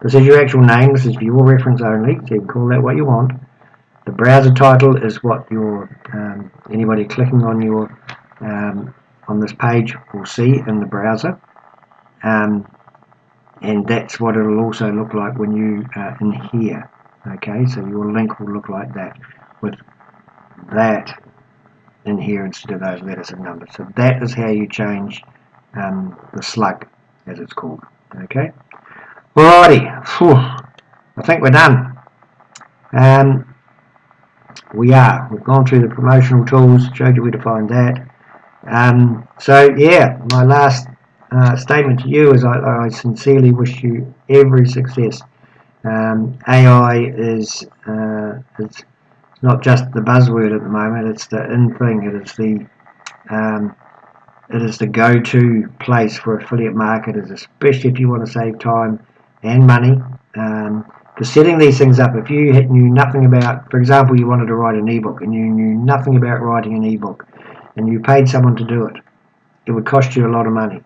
This is your actual name. This is for your reference only, so you can call that what you want. The browser title is what your anybody clicking on your on this page will see in the browser, and that's what it'll also look like when you in here. Okay, so your link will look like that, with that in here instead of those letters and numbers. So that is how you change the slug, as it's called. Okay. Alrighty. Whew. I think we're done. We've gone through the promotional tools, showed you where to find that. So yeah, my last statement to you is I sincerely wish you every success. AI is not just the buzzword at the moment; it's the in thing. It is the go-to place for affiliate marketers, especially if you want to save time and money. Because setting these things up, if you knew nothing about, for example, you wanted to write an ebook and you knew nothing about writing an ebook, and you paid someone to do it, it would cost you a lot of money.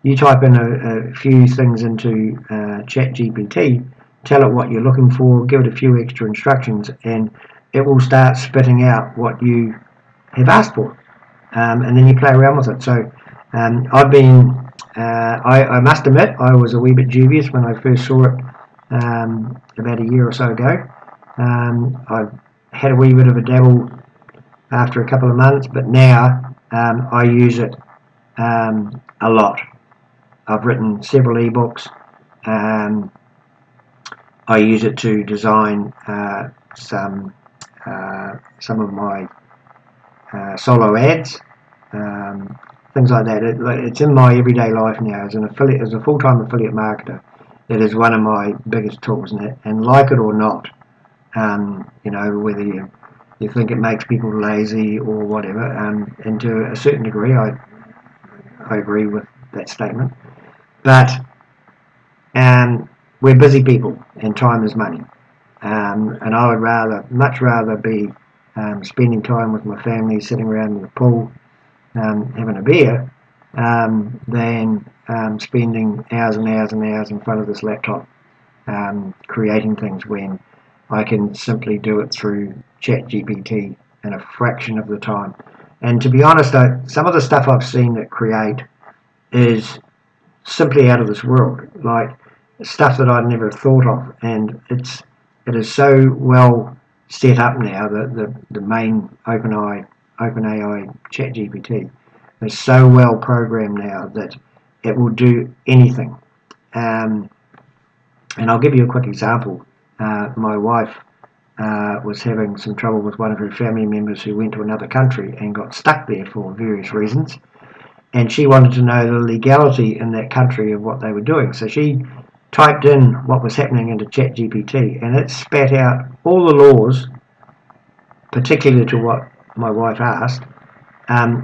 You type in a few things into ChatGPT, tell it what you're looking for, give it a few extra instructions, and it will start spitting out what you have asked for, and then you play around with it. So I've been, I must admit, I was a wee bit dubious when I first saw it about a year or so ago. I've had a wee bit of a dabble after a couple of months, but now I use it a lot. I've written several ebooks. I use it to design some of my solo ads, things like that. It's in my everyday life now as an affiliate, as a full-time affiliate marketer. It is one of my biggest tools, and like it or not, whether you think it makes people lazy or whatever, and to a certain degree, I agree with that statement. But we're busy people, and time is money. And I would much rather be spending time with my family, sitting around in the pool, having a beer, than spending hours and hours and hours in front of this laptop creating things, when I can simply do it through ChatGPT in a fraction of the time. And to be honest, some of the stuff I've seen it create is simply out of this world, like stuff that I'd never thought of, and it is so well set up now. The main OpenAI ChatGPT is so well programmed now that it will do anything. And I'll give you a quick example. My wife was having some trouble with one of her family members who went to another country and got stuck there for various reasons, and she wanted to know the legality in that country of what they were doing. So she typed in what was happening into ChatGPT, and it spat out all the laws particularly to what my wife asked,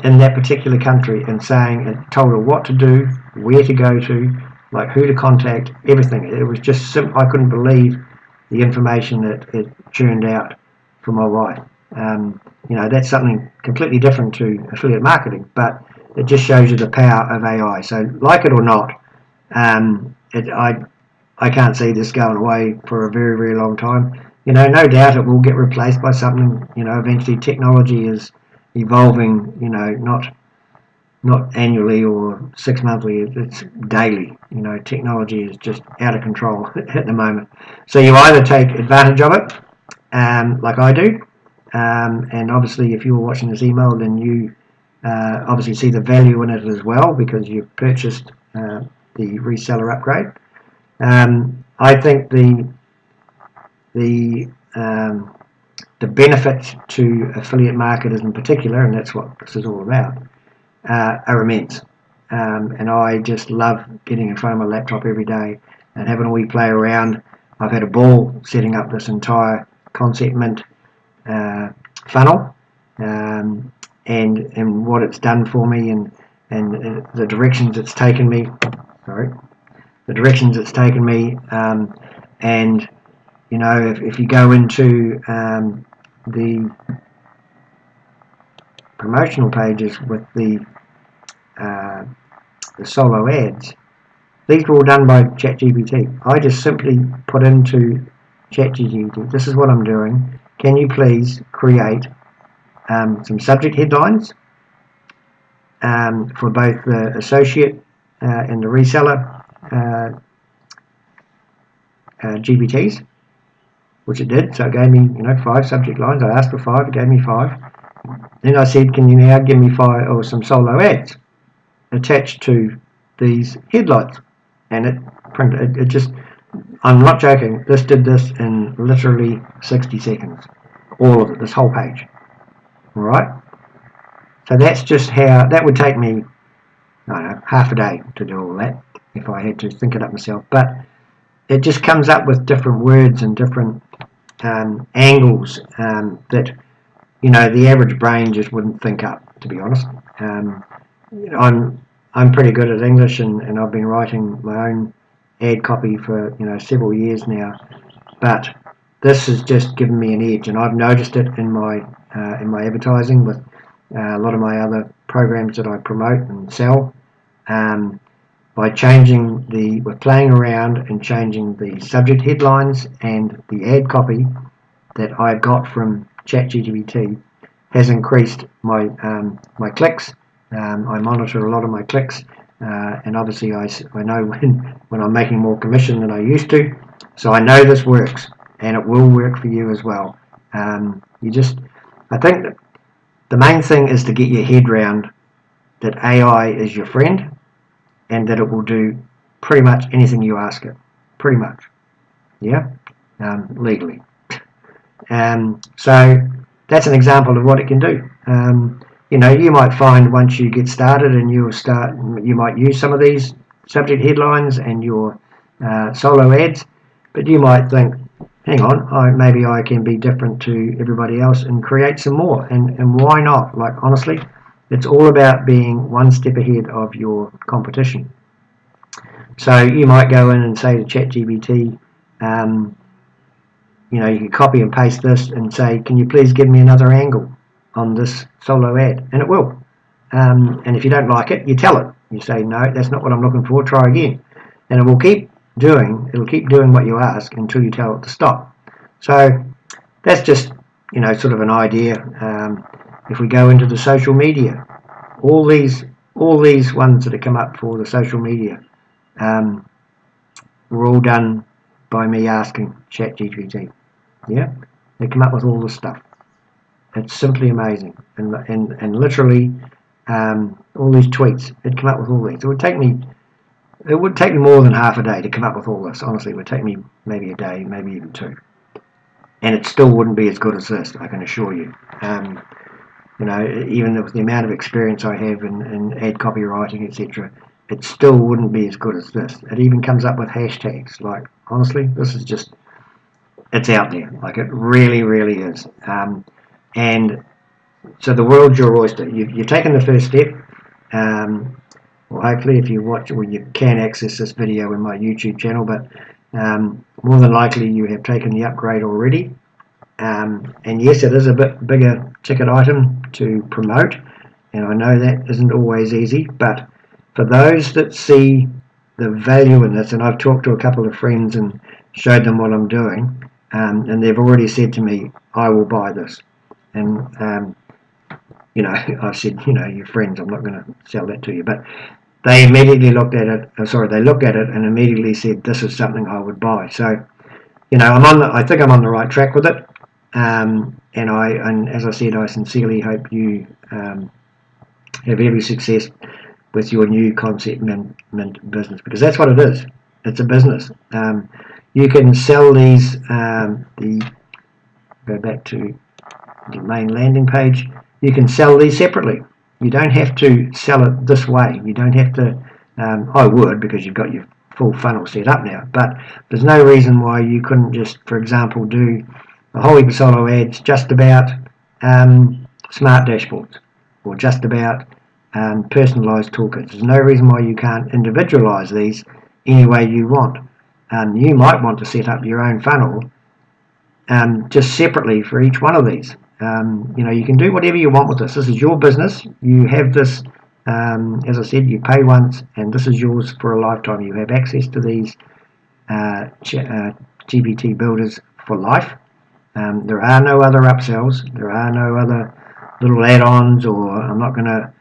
in that particular country, and saying it told her what to do, where to go to, like who to contact, everything. It was just I couldn't believe the information that it churned out for my wife. That's something completely different to affiliate marketing, but it just shows you the power of AI. So, like it or not, I can't see this going away for a very, very long time. No doubt it will get replaced by something. Eventually technology is evolving. Not annually or 6 monthly. It's daily. Technology is just out of control at the moment. So you either take advantage of it, like I do, and obviously if you're watching this email, then you obviously see the value in it as well because you've purchased the reseller upgrade. I think the benefits to affiliate marketers in particular, and that's what this is all about, are immense. And I just love getting in front of my laptop every day and having a wee play around. I've had a ball setting up this entire ConceptMint funnel, and what it's done for me, and the directions it's taken me. And if you go into the promotional pages with the solo ads, these were all done by ChatGPT. I just simply put into ChatGPT, this is what I'm doing. Can you please create some subject headlines for both the associate and the reseller GPTs, which it did. So it gave me 5 subject lines. I asked for 5, it gave me 5. Then I said, can you now give me 5 or some solo ads attached to these headlines? And it printed it just, I'm not joking, this did this in literally 60 seconds. All of it, this whole page. Alright? So that's just how, that would take me, I don't know, half a day to do all that if I had to think it up myself. But it just comes up with different words and different angles that the average brain just wouldn't think up, to be honest. I'm pretty good at English, and I've been writing my own ad copy for several years now, but this has just given me an edge, and I've noticed it in my advertising with a lot of my other programs that I promote and sell. By playing around and changing the subject headlines and the ad copy that I got from ChatGPT has increased my clicks. I monitor a lot of my clicks, and obviously I know when I'm making more commission than I used to. So I know this works, and it will work for you as well. I think that the main thing is to get your head round that AI is your friend, and that it will do pretty much anything you ask it. Pretty much. Yeah? Legally. So that's an example of what it can do. You might find once you get started and you might use some of these subject headlines and your solo ads, but you might think, hang on, maybe I can be different to everybody else and create some more. And why not? Like, honestly, it's all about being one step ahead of your competition. So you might go in and say to ChatGPT, you can copy and paste this and say, can you please give me another angle on this solo ad? And it will. And if you don't like it, you tell it. You say, no, that's not what I'm looking for, try again. And it'll keep doing what you ask until you tell it to stop. So that's just, sort of an idea. If we go into the social media, all these ones that have come up for the social media were all done by me asking ChatGPT. Yeah, they come up with all this stuff. It's simply amazing, and literally all these tweets. It come up with all these. It would take me more than half a day to come up with all this. Honestly, it would take me maybe a day, maybe even 2, and it still wouldn't be as good as this. I can assure you. Even with the amount of experience I have in ad copywriting, etc., it still wouldn't be as good as this. It even comes up with hashtags. Like, honestly, this is just, it's out there. Like, it really, really is. and so the world's your oyster. You've taken the first step. Well, hopefully, if you watch, well, you can access this video in my YouTube channel, but more than likely you have taken the upgrade already. And yes, it is a bit bigger ticket item to promote, and I know that isn't always easy, but for those that see the value in this, and I've talked to a couple of friends and showed them what I'm doing, and they've already said to me, I will buy this. And you know, I've said, you know, your friends, I'm not going to sell that to you, but they immediately looked at it. They looked at it and immediately said, this is something I would buy. So, you know, I think I'm on the right track with it. And as I said, I sincerely hope you have every success with your new ConceptMint business, because that's what it is. It's a business. You can sell these. Go back to the main landing page. You can sell these separately. You don't have to sell it this way. You don't have to. I would, because you've got your full funnel set up now. But there's no reason why you couldn't just, for example, do a whole heap of solo ads just about smart dashboards, or just about personalized toolkits. There's no reason why you can't individualize these any way you want. You might want to set up your own funnel just separately for each one of these. You know, you can do whatever you want with this. This is your business. You have this, as I said, you pay once, and this is yours for a lifetime. You have access to these GPT builders for life. There are no other upsells. There are no other little add-ons, or I'm not going to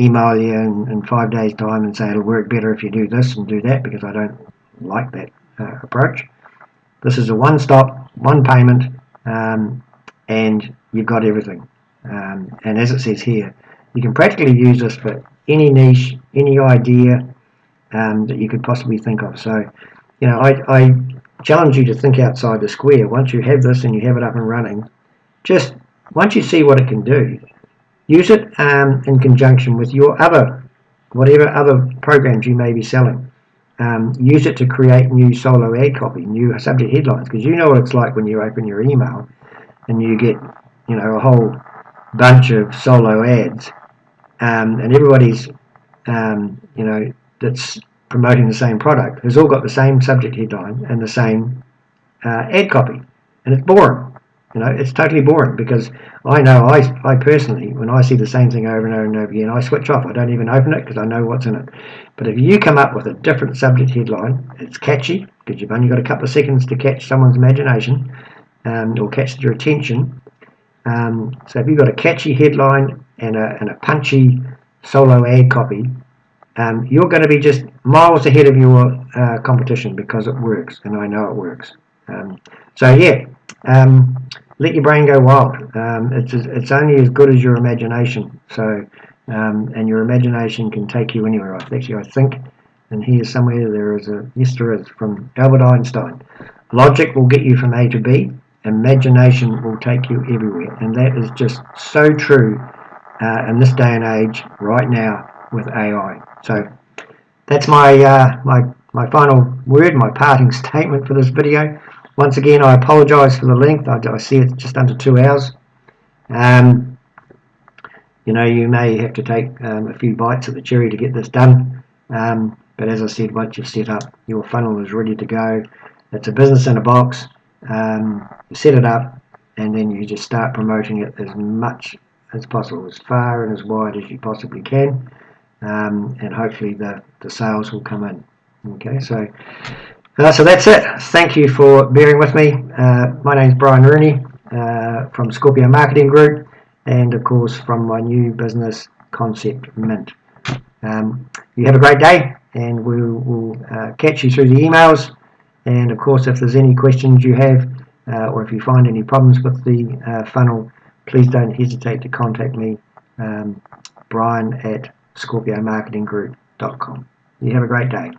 email you in 5 days' time and say it'll work better if you do this and do that, because I don't like that approach. This is a one-stop, one payment, and you've got everything. And as it says here, you can practically use this for any niche, any idea that you could possibly think of. So, you know, I challenge you to think outside the square. Once you have this and you have it up and running, just once you see what it can do, use it in conjunction with your whatever other programs you may be selling. Use it to create new solo ad copy, new subject headlines, because you know what it's like when you open your email and you get, you know, a whole bunch of solo ads, and everybody's, you know, that's promoting the same product has all got the same subject headline and the same ad copy, and it's boring. You know, it's totally boring, because I know I personally, when I see the same thing over and over and over again, I switch off. I don't even open it because I know what's in it. But if you come up with a different subject headline, it's catchy, because you've only got a couple of seconds to catch someone's imagination, or catch their attention. So if you've got a catchy headline and a punchy solo ad copy, you're going to be just miles ahead of your competition, because it works, and I know it works. So yeah, let your brain go wild. It's only as good as your imagination. So, and your imagination can take you anywhere. Actually, I think, and here somewhere there is there is, from Albert Einstein. Logic will get you from A to B. Imagination will take you everywhere, and that is just so true in this day and age right now with AI. So that's my my final word, my parting statement for this video. Once again, I apologise for the length. I see it's just under 2 hours. You know, you may have to take a few bites of the cherry to get this done. But as I said, once you've set up, your funnel is ready to go. It's a business in a box. You set it up, and then you just start promoting it as much as possible, as far and as wide as you possibly can. And hopefully the sales will come in. Okay, so that's it. Thank you for bearing with me. My name's Brian Rooney from Scorpio Marketing Group, and of course from my new business, ConceptMint. You have a great day, and we'll catch you through the emails. And of course, if there's any questions you have, or if you find any problems with the funnel, please don't hesitate to contact me, Brian at ScorpioMarketingGroup.com. You have a great day.